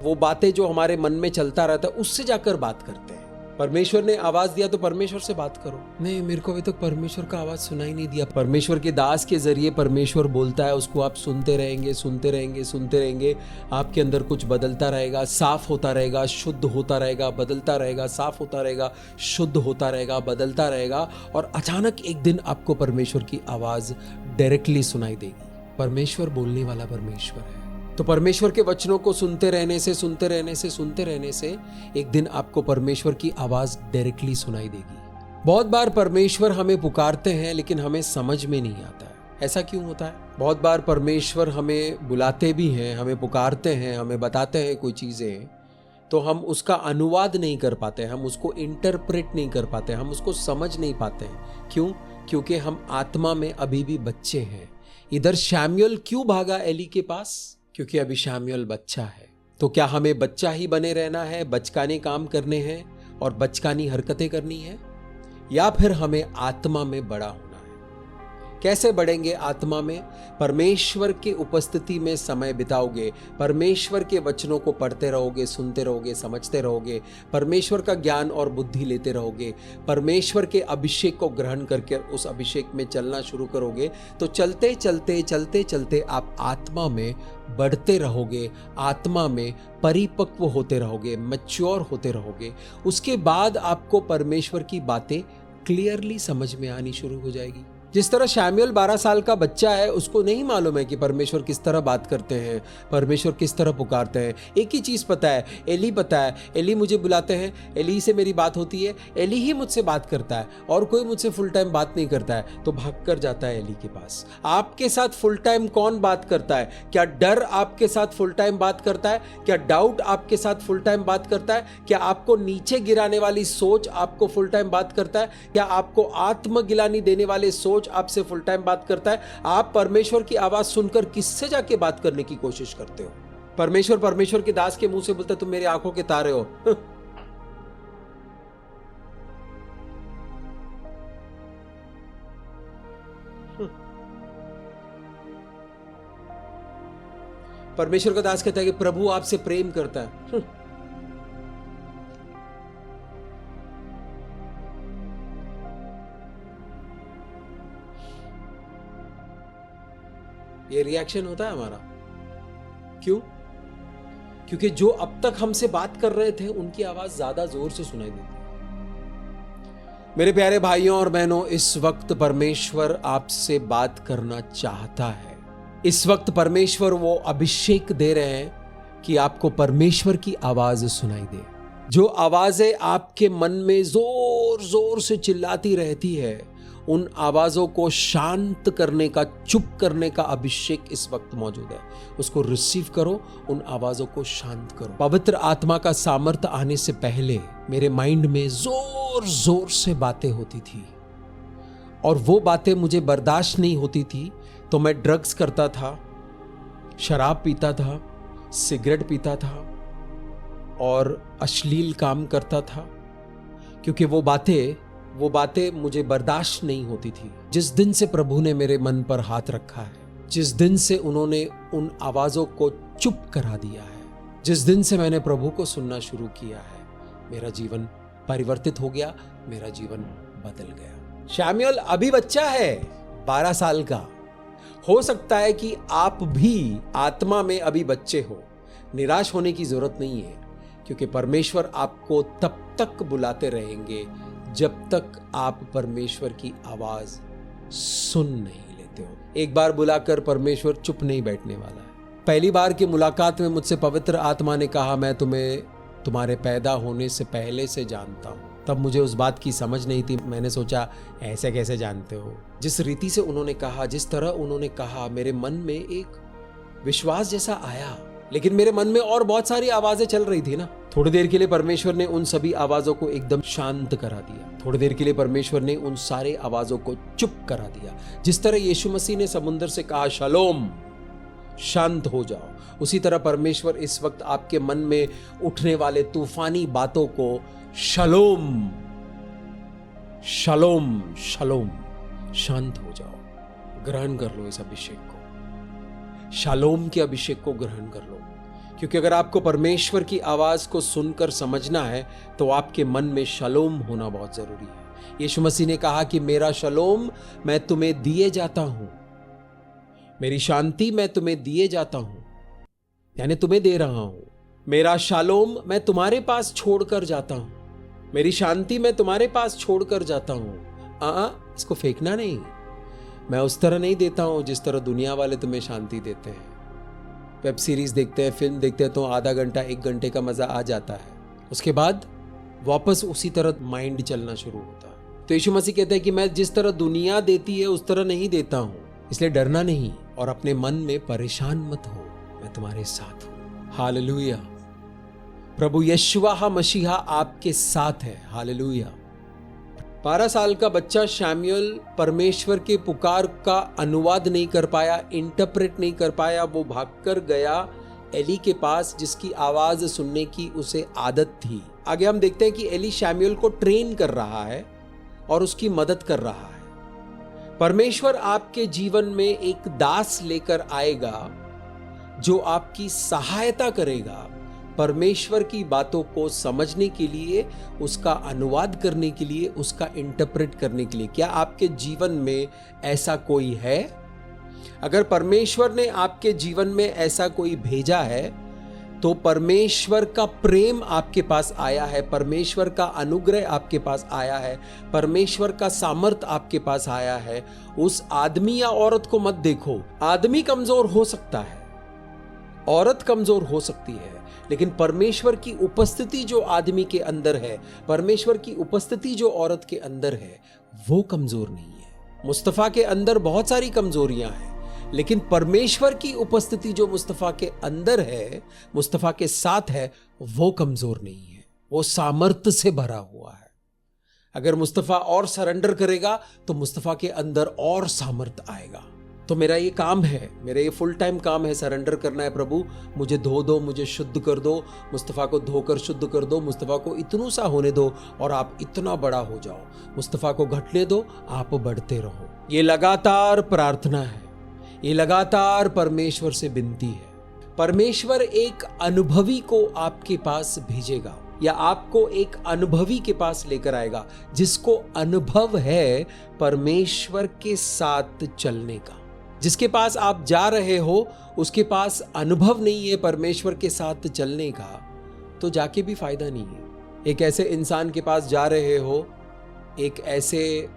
वो बातें जो हमारे मन में चलता रहता है उससे जाकर बात करते हैं। परमेश्वर ने आवाज दिया तो परमेश्वर से बात करो। नहीं, मेरे को अभी तक परमेश्वर का आवाज सुनाई नहीं दिया। परमेश्वर के दास के जरिए परमेश्वर बोलता है, उसको आप सुनते रहेंगे, सुनते रहेंगे, सुनते रहेंगे। आपके अंदर कुछ बदलता रहेगा, साफ होता रहेगा, शुद्ध होता रहेगा, बदलता रहेगा, साफ होता रहेगा, शुद्ध होता रहेगा, बदलता रहेगा। और अचानक एक दिन आपको परमेश्वर की आवाज डायरेक्टली सुनाई देगी। परमेश्वर बोलने वाला परमेश्वर है। तो परमेश्वर के वचनों को सुनते रहने से एक दिन आपको परमेश्वर की आवाज डायरेक्टली सुनाई देगी। बहुत बार परमेश्वर हमें पुकारते हैं लेकिन हमें समझ में नहीं आता है। ऐसा क्यों होता है? बहुत बार परमेश्वर हमें बुलाते भी हैं, हमें पुकारते हैं, हमें बताते हैं कोई चीजें, तो हम उसका अनुवाद नहीं कर पाते, हम उसको इंटरप्रेट नहीं कर पाते, हम उसको समझ नहीं पाते हैं। क्यों? क्योंकि हम आत्मा में अभी भी बच्चे हैं। इधर शैम्यूएल क्यों भागा एली के पास? क्योंकि अभी शैम्यूएल बच्चा है। तो क्या हमें बच्चा ही बने रहना है, बचकाने काम करने हैं और बचकानी हरकतें करनी है, या फिर हमें आत्मा में बड़ा होना है? कैसे बढ़ेंगे आत्मा में? परमेश्वर की उपस्थिति में समय बिताओगे, परमेश्वर के वचनों को पढ़ते रहोगे, सुनते रहोगे, समझते रहोगे, परमेश्वर का ज्ञान और बुद्धि लेते रहोगे, परमेश्वर के अभिषेक को ग्रहण करके उस अभिषेक में चलना शुरू करोगे, तो चलते चलते चलते चलते आप आत्मा में बढ़ते रहोगे, आत्मा में परिपक्व होते रहोगे, मैच्योर होते रहोगे। उसके बाद आपको परमेश्वर की बातें क्लियरली समझ में आनी शुरू हो जाएगी। जिस तरह शैमुएल 12 साल का बच्चा है, उसको नहीं मालूम है कि परमेश्वर किस तरह बात करते हैं, परमेश्वर किस तरह पुकारते हैं। एक ही चीज़ पता है, एली पता है, एली मुझे बुलाते हैं, एली से मेरी बात होती है, एली ही मुझसे बात करता है और कोई मुझसे फुल टाइम बात नहीं करता है, तो भाग कर जाता है एली के पास। आपके साथ फुल टाइम कौन बात करता है? क्या डर आपके साथ फुल टाइम बात करता है? क्या डाउट आपके साथ फुल टाइम बात करता है? क्या आपको नीचे गिराने वाली सोच आपको फुल टाइम बात करता है? क्या आपको आत्मगिलानी देने वाले सोच आपसे फुल टाइम बात करता है? आप परमेश्वर की आवाज सुनकर किससे जाके बात करने की कोशिश करते हो? परमेश्वर के दास के मुंह से बोलता, तुम मेरी आंखों के तारे हो। परमेश्वर का दास कहता है कि प्रभु आपसे प्रेम करता है। ये रिएक्शन होता है हमारा। क्यों? क्योंकि जो अब तक हमसे बात कर रहे थे उनकी आवाज ज्यादा जोर से सुनाई देती है। मेरे प्यारे भाइयों और बहनों, इस वक्त परमेश्वर आपसे बात करना चाहता है। इस वक्त परमेश्वर वो अभिषेक दे रहे हैं कि आपको परमेश्वर की आवाज सुनाई दे। जो आवाजें आपके मन में जोर जोर से चिल्लाती रहती है, उन आवाजों को शांत करने का, चुप करने का अभिषेक इस वक्त मौजूद है। उसको रिसीव करो, उन आवाजों को शांत करो। पवित्र आत्मा का सामर्थ्य आने से पहले मेरे माइंड में जोर जोर से बातें होती थी और वो बातें मुझे बर्दाश्त नहीं होती थी, तो मैं ड्रग्स करता था, शराब पीता था, सिगरेट पीता था और अश्लील काम करता था, क्योंकि वो बातें मुझे बर्दाश्त नहीं होती थी। जिस दिन से प्रभु ने मेरे मन पर हाथ रखा है, जिस दिन से उन्होंने उन आवाजों को चुप करा दिया है, जिस दिन से मैंने प्रभु को सुनना शुरू किया है, मेरा जीवन परिवर्तित हो गया, मेरा जीवन बदल गया। शैमुएल अभी बच्चा है, 12 साल का। हो सकता है कि आप भी आत्मा में अभी बच्चे हो। निराश होने की जरूरत नहीं है, क्योंकि परमेश्वर आपको तब तक बुलाते रहेंगे जब तक आप परमेश्वर की आवाज सुन नहीं लेते हो। एक बार बुलाकर परमेश्वर चुप नहीं बैठने वाला है। पहली बार की मुलाकात में मुझसे पवित्र आत्मा ने कहा, मैं तुम्हें तुम्हारे पैदा होने से पहले से जानता हूं। तब मुझे उस बात की समझ नहीं थी। मैंने सोचा, ऐसे कैसे जानते हो? जिस रीति से उन्होंने कहा, जिस तरह उन्होंने कहा, मेरे मन में एक विश्वास जैसा आया। लेकिन मेरे मन में और बहुत सारी आवाजें चल रही थी ना। थोड़ी देर के लिए परमेश्वर ने उन सभी आवाजों को एकदम शांत करा दिया। थोड़ी देर के लिए परमेश्वर ने उन सारे आवाजों को चुप करा दिया। जिस तरह यीशु मसीह ने समुद्र से कहा, शलोम, शांत हो जाओ, उसी तरह परमेश्वर इस वक्त आपके मन में उठने वाले तूफानी बातों को शलोम शलोम शलोम, शांत हो जाओ। ग्रहण कर लो इस अभिषेक को, शालोम के अभिषेक को ग्रहण कर लो। क्योंकि अगर आपको परमेश्वर की आवाज को सुनकर समझना है तो आपके मन में शलोम होना बहुत जरूरी है। यीशु मसीह ने कहा कि मेरा शलोम मैं तुम्हें दिए जाता हूं, मेरी शांति मैं तुम्हें दिए जाता हूं, यानी तुम्हें दे रहा हूं। मेरा शालोम मैं तुम्हारे पास छोड़कर जाता हूं, मेरी शांति मैं तुम्हारे पास छोड़कर जाता हूं। इसको फेंकना नहीं। मैं उस तरह नहीं देता हूं जिस तरह दुनिया वाले तुम्हें शांति देते हैं। वेब सीरीज देखते हैं, फिल्म देखते हैं तो आधा घंटा 1 घंटे का मजा आ जाता है, उसके बाद वापस उसी तरह माइंड चलना शुरू होता है। तो यीशु मसीह कहते हैं कि मैं जिस तरह दुनिया देती है उस तरह नहीं देता हूं, इसलिए डरना नहीं और अपने मन में परेशान मत हो, मैं तुम्हारे साथ हूं। हालेलुया। प्रभु यशुआ मसीहा आपके साथ है। हालेलुया। 12 साल का बच्चा शैमुएल परमेश्वर के पुकार का अनुवाद नहीं कर पाया, इंटरप्रेट नहीं कर पाया। वो भागकर गया एली के पास, जिसकी आवाज सुनने की उसे आदत थी। आगे हम देखते हैं कि एली शैमुएल को ट्रेन कर रहा है और उसकी मदद कर रहा है। परमेश्वर आपके जीवन में एक दास लेकर आएगा जो आपकी सहायता करेगा परमेश्वर की बातों को समझने के लिए, उसका अनुवाद करने के लिए, उसका इंटरप्रेट करने के लिए। क्या आपके जीवन में ऐसा कोई है? अगर परमेश्वर ने आपके जीवन में ऐसा कोई भेजा है तो परमेश्वर का प्रेम आपके पास आया है, परमेश्वर का अनुग्रह आपके पास आया है, परमेश्वर का सामर्थ आपके पास आया है। उस आदमी या औरत को मत देखो। आदमी कमजोर हो सकता है, औरत कमजोर हो सकती है, लेकिन परमेश्वर की उपस्थिति जो आदमी के अंदर है, परमेश्वर की उपस्थिति जो औरत के अंदर है, वो कमजोर नहीं है। मुस्तफा के अंदर बहुत सारी कमजोरियां हैं, लेकिन परमेश्वर की उपस्थिति जो मुस्तफा के अंदर है, मुस्तफा के साथ है, वो कमजोर नहीं है, वो सामर्थ्य से भरा हुआ है। अगर मुस्तफा और सरेंडर करेगा तो मुस्तफा के अंदर और सामर्थ्य आएगा। तो मेरा ये काम है, मेरा ये फुल टाइम काम है, सरेंडर करना है। प्रभु मुझे धो दो, मुझे शुद्ध कर दो, मुस्तफा को धोकर शुद्ध कर दो, मुस्तफा को इतनू सा होने दो और आप इतना बड़ा हो जाओ, मुस्तफा को घटने दो, आप बढ़ते रहो। ये लगातार प्रार्थना है, ये लगातार परमेश्वर से विनती है। परमेश्वर एक अनुभवी को आपके पास भेजेगा या आपको एक अनुभवी के पास लेकर आएगा जिसको अनुभव है परमेश्वर के साथ चलने का। जिसके पास आप जा रहे हो उसके पास अनुभव नहीं है परमेश्वर के साथ चलने का, तो जाके भी फायदा नहीं है। एक ऐसे इंसान के पास जा रहे हो, एक ऐसे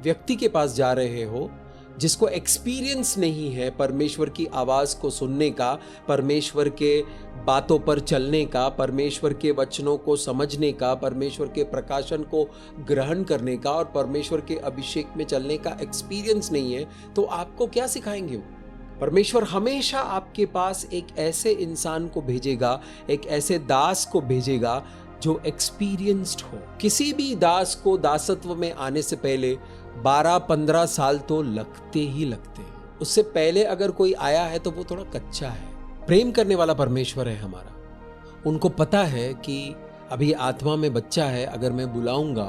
व्यक्ति के पास जा रहे हो जिसको एक्सपीरियंस नहीं है परमेश्वर की आवाज को सुनने का, परमेश्वर के बातों पर चलने का, परमेश्वर के वचनों को समझने का, परमेश्वर के प्रकाशन को ग्रहण करने का और परमेश्वर के अभिषेक में चलने का एक्सपीरियंस नहीं है, तो आपको क्या सिखाएंगे वो? परमेश्वर हमेशा आपके पास एक ऐसे इंसान को भेजेगा, एक ऐसे दास को भेजेगा जो एक्सपीरियंस्ड हो। किसी भी दास को दासत्व में आने से पहले 12-15 साल तो लगते ही लगते हैं। उससे पहले अगर कोई आया है तो वो थोड़ा कच्चा है। प्रेम करने वाला परमेश्वर है हमारा। उनको पता है कि अभी आत्मा में बच्चा है, अगर मैं बुलाऊंगा,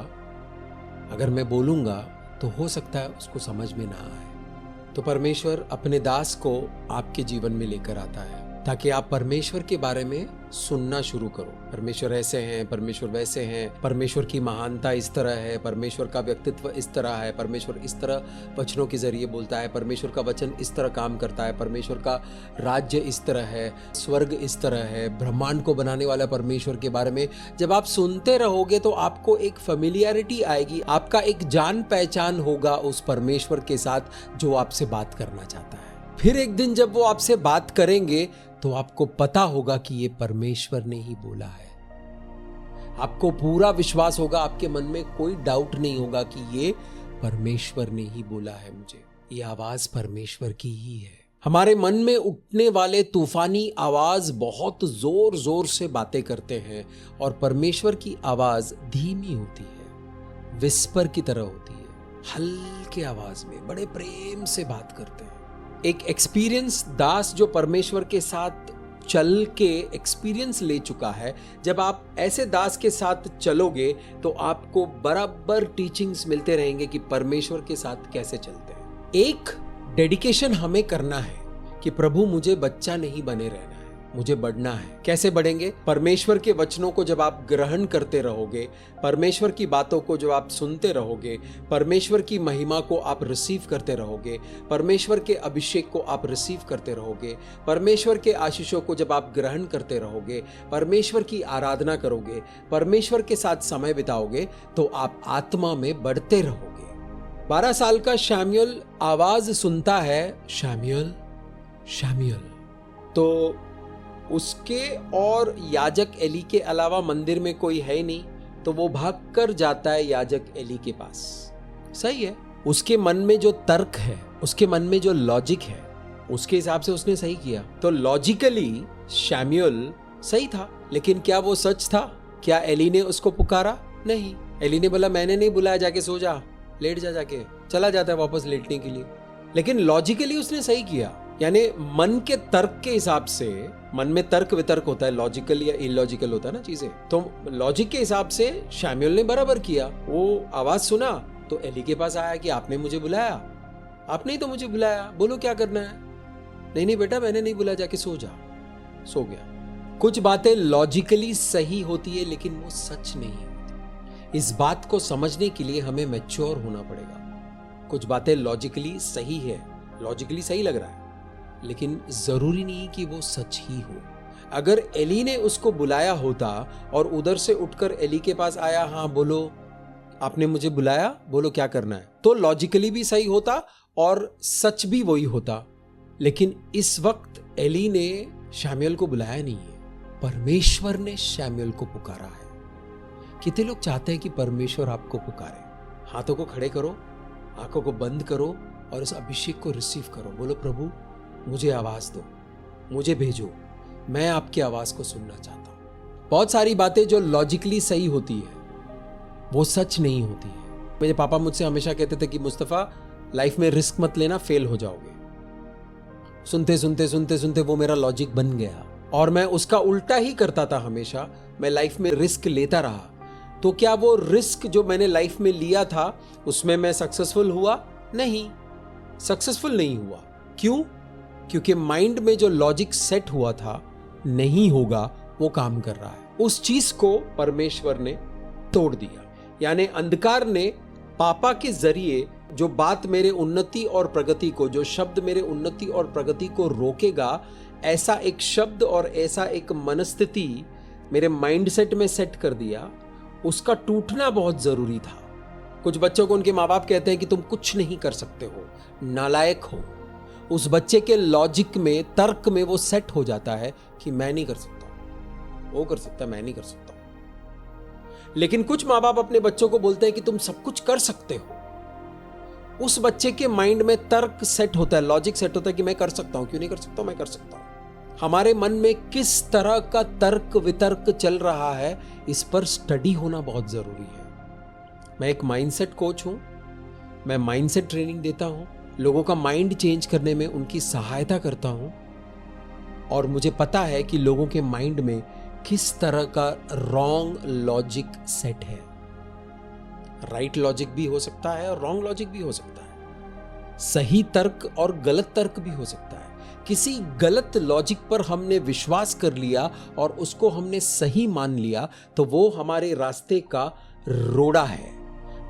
अगर मैं बोलूंगा तो हो सकता है उसको समझ में ना आए। तो परमेश्वर अपने दास को आपके जीवन में लेकर आता है ताकि आप परमेश्वर के बारे में सुनना शुरू करो। परमेश्वर ऐसे हैं, परमेश्वर वैसे हैं, परमेश्वर की महानता इस तरह है, परमेश्वर का व्यक्तित्व इस तरह है, परमेश्वर इस तरह वचनों के जरिए बोलता है, परमेश्वर का वचन इस तरह काम करता है, परमेश्वर का राज्य इस तरह है, स्वर्ग इस तरह है, ब्रह्मांड को बनाने वाला परमेश्वर के बारे में जब आप सुनते रहोगे तो आपको एक फेमिलियरिटी आएगी, आपका एक जान पहचान होगा उस परमेश्वर के साथ जो आपसे बात करना चाहता है। फिर एक दिन जब वो आपसे बात करेंगे तो आपको पता होगा कि ये परमेश्वर ने ही बोला है। आपको पूरा विश्वास होगा, आपके मन में कोई डाउट नहीं होगा कि ये परमेश्वर ने ही बोला है मुझे, ये आवाज परमेश्वर की ही है। हमारे मन में उठने वाले तूफानी आवाज बहुत जोर जोर से बातें करते हैं और परमेश्वर की आवाज धीमी होती है, विस्पर की तरह होती है, हल्के आवाज में बड़े प्रेम से बात करते हैं। एक एक्सपीरियंस दास जो परमेश्वर के साथ चल के एक्सपीरियंस ले चुका है, जब आप ऐसे दास के साथ चलोगे तो आपको बराबर टीचिंग्स मिलते रहेंगे कि परमेश्वर के साथ कैसे चलते हैं। एक डेडिकेशन हमें करना है कि प्रभु मुझे बच्चा नहीं बने रहना है, मुझे बढ़ना है। कैसे बढ़ेंगे? परमेश्वर के वचनों को जब आप ग्रहण करते रहोगे, परमेश्वर की बातों को जब आप सुनते रहोगे, परमेश्वर की महिमा को आप रिसीव करते रहोगे, परमेश्वर के अभिषेक को आप रिसीव करते रहोगे, परमेश्वर के आशीषों को जब आप ग्रहण करते रहोगे, परमेश्वर की आराधना करोगे, परमेश्वर के साथ समय बिताओगे, तो आप आत्मा में बढ़ते रहोगे। 12 साल का शमूएल आवाज सुनता है, शमूएल शमूएल, तो उसके और याजक एली के अलावा मंदिर में कोई है ही नहीं, तो वो भाग कर जाता है याजक एली के पास। सही है, उसके मन में जो तर्क है, उसके मन में जो लॉजिक है, उसके हिसाब से उसने सही किया। तो लॉजिकली शमूएल सही था, लेकिन क्या वो सच था? क्या एली ने उसको पुकारा? नहीं। एली ने बोला मैंने नहीं बुलाया, जाके सो जा, लेट जा, जाके चला जाता है वापस लेटने के लिए। लेकिन लॉजिकली उसने सही किया, यानी मन के तर्क के हिसाब से, मन में तर्क वितर्क होता है, लॉजिकल या इलॉजिकल होता है ना चीजें, तो लॉजिक के हिसाब से शमूएल ने बराबर किया। वो आवाज सुना तो एली के पास आया कि आपने मुझे बुलाया, आपने ही तो मुझे बुलाया, बोलो क्या करना है। नहीं नहीं बेटा, मैंने नहीं बुलाया, जाके सो जा। सो गया। कुछ बातें लॉजिकली सही होती है लेकिन वो सच नहीं होती। इस बात को समझने के लिए हमें मैच्योर होना पड़ेगा। कुछ बातें लॉजिकली सही है, लॉजिकली सही लग रहा है, लेकिन जरूरी नहीं कि वो सच ही हो। अगर एली ने उसको बुलाया होता और उधर से उठकर एली के पास आया, हाँ बोलो आपने मुझे बुलाया, बोलो क्या करना है, तो लॉजिकली भी सही होता और सच भी वही होता। लेकिन इस वक्त एली ने शमूएल को बुलाया नहीं है, परमेश्वर ने शमूएल को पुकारा है। कितने लोग चाहते हैं कि परमेश्वर आपको पुकारे? हाथों को खड़े करो, आंखों को बंद करो और इस अभिषेक को रिसीव करो। बोलो प्रभु मुझे आवाज दो, मुझे भेजो, मैं आपकी आवाज को सुनना चाहता हूं। बहुत सारी बातें जो लॉजिकली सही होती है वो सच नहीं होती है। मेरे पापा मुझसे हमेशा कहते थे कि मुस्तफा लाइफ में रिस्क मत लेना, फेल हो जाओगे। सुनते सुनते सुनते सुनते वो मेरा लॉजिक बन गया और मैं उसका उल्टा ही करता था हमेशा। मैं लाइफ में रिस्क लेता रहा। तो क्या वो रिस्क जो मैंने लाइफ में लिया था उसमें मैं सक्सेसफुल हुआ? नहीं, सक्सेसफुल नहीं हुआ। क्यों? क्योंकि माइंड में जो लॉजिक सेट हुआ था नहीं होगा वो काम कर रहा है। उस चीज को परमेश्वर ने तोड़ दिया। यानी अंधकार ने पापा के जरिए जो बात मेरे उन्नति और प्रगति को, जो शब्द मेरे उन्नति और प्रगति को रोकेगा, ऐसा एक शब्द और ऐसा एक मनस्थिति मेरे माइंडसेट में सेट कर दिया। उसका टूटना बहुत जरूरी था। कुछ बच्चों को उनके माँ बाप कहते हैं कि तुम कुछ नहीं कर सकते हो, नालायक हो। उस बच्चे के लॉजिक में, तर्क में वो सेट हो जाता है कि मैं नहीं कर सकता, वो कर सकता, मैं नहीं कर सकता। लेकिन कुछ माँ बाप अपने बच्चों को बोलते हैं कि तुम सब कुछ कर सकते हो। उस बच्चे के माइंड में तर्क सेट होता है, लॉजिक सेट होता है कि मैं कर सकता हूं, क्यों नहीं कर सकता, मैं कर सकता हूं। हमारे मन में किस तरह का तर्क वितर्क चल रहा है, इस पर स्टडी होना बहुत जरूरी है। मैं एक माइंडसेट कोच हूं, मैं माइंडसेट ट्रेनिंग देता हूं, लोगों का माइंड चेंज करने में उनकी सहायता करता हूं और मुझे पता है कि लोगों के माइंड में किस तरह का रॉन्ग लॉजिक सेट है। राइट लॉजिक भी हो सकता है और रॉन्ग लॉजिक भी हो सकता है। सही तर्क और गलत तर्क भी हो सकता है। किसी गलत लॉजिक पर हमने विश्वास कर लिया और उसको हमने सही मान लिया तो वो हमारे रास्ते का रोड़ा है,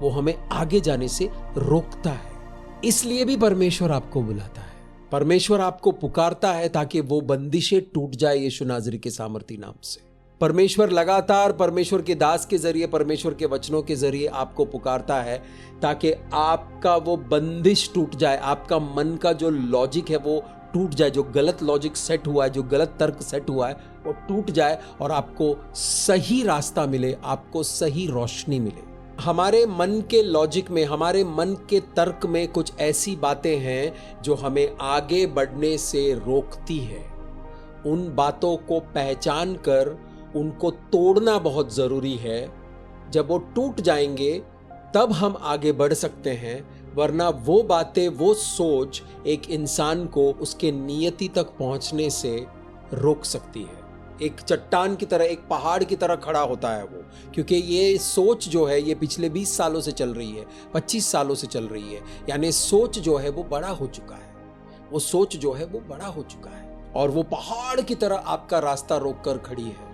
वो हमें आगे जाने से रोकता है। इसलिए भी परमेश्वर आपको बुलाता है, परमेश्वर आपको पुकारता है ताकि वो बंदिशें टूट जाए यीशु नाज़री के सामर्थी नाम से। परमेश्वर लगातार परमेश्वर के दास के जरिए, परमेश्वर के वचनों के जरिए आपको पुकारता है ताकि आपका वो बंदिश टूट जाए, आपका मन का जो लॉजिक है वो टूट जाए, जो गलत लॉजिक सेट हुआ है, जो गलत तर्क सेट हुआ है वो टूट जाए और आपको सही रास्ता मिले, आपको सही रोशनी मिले। हमारे मन के लॉजिक में, हमारे मन के तर्क में कुछ ऐसी बातें हैं जो हमें आगे बढ़ने से रोकती है। उन बातों को पहचान कर उनको तोड़ना बहुत जरूरी है। जब वो टूट जाएंगे तब हम आगे बढ़ सकते हैं, वरना वो बातें, वो सोच एक इंसान को उसके नियति तक पहुंचने से रोक सकती है। एक चट्टान की तरह, एक पहाड़ की तरह खड़ा होता है वो, क्योंकि ये सोच जो है ये पिछले 20 सालों से चल रही है, 25 सालों से चल रही है। यानी सोच जो है वो बड़ा हो चुका है, वो सोच जो है वो बड़ा हो चुका है और वो पहाड़ की तरह आपका रास्ता रोक कर खड़ी है।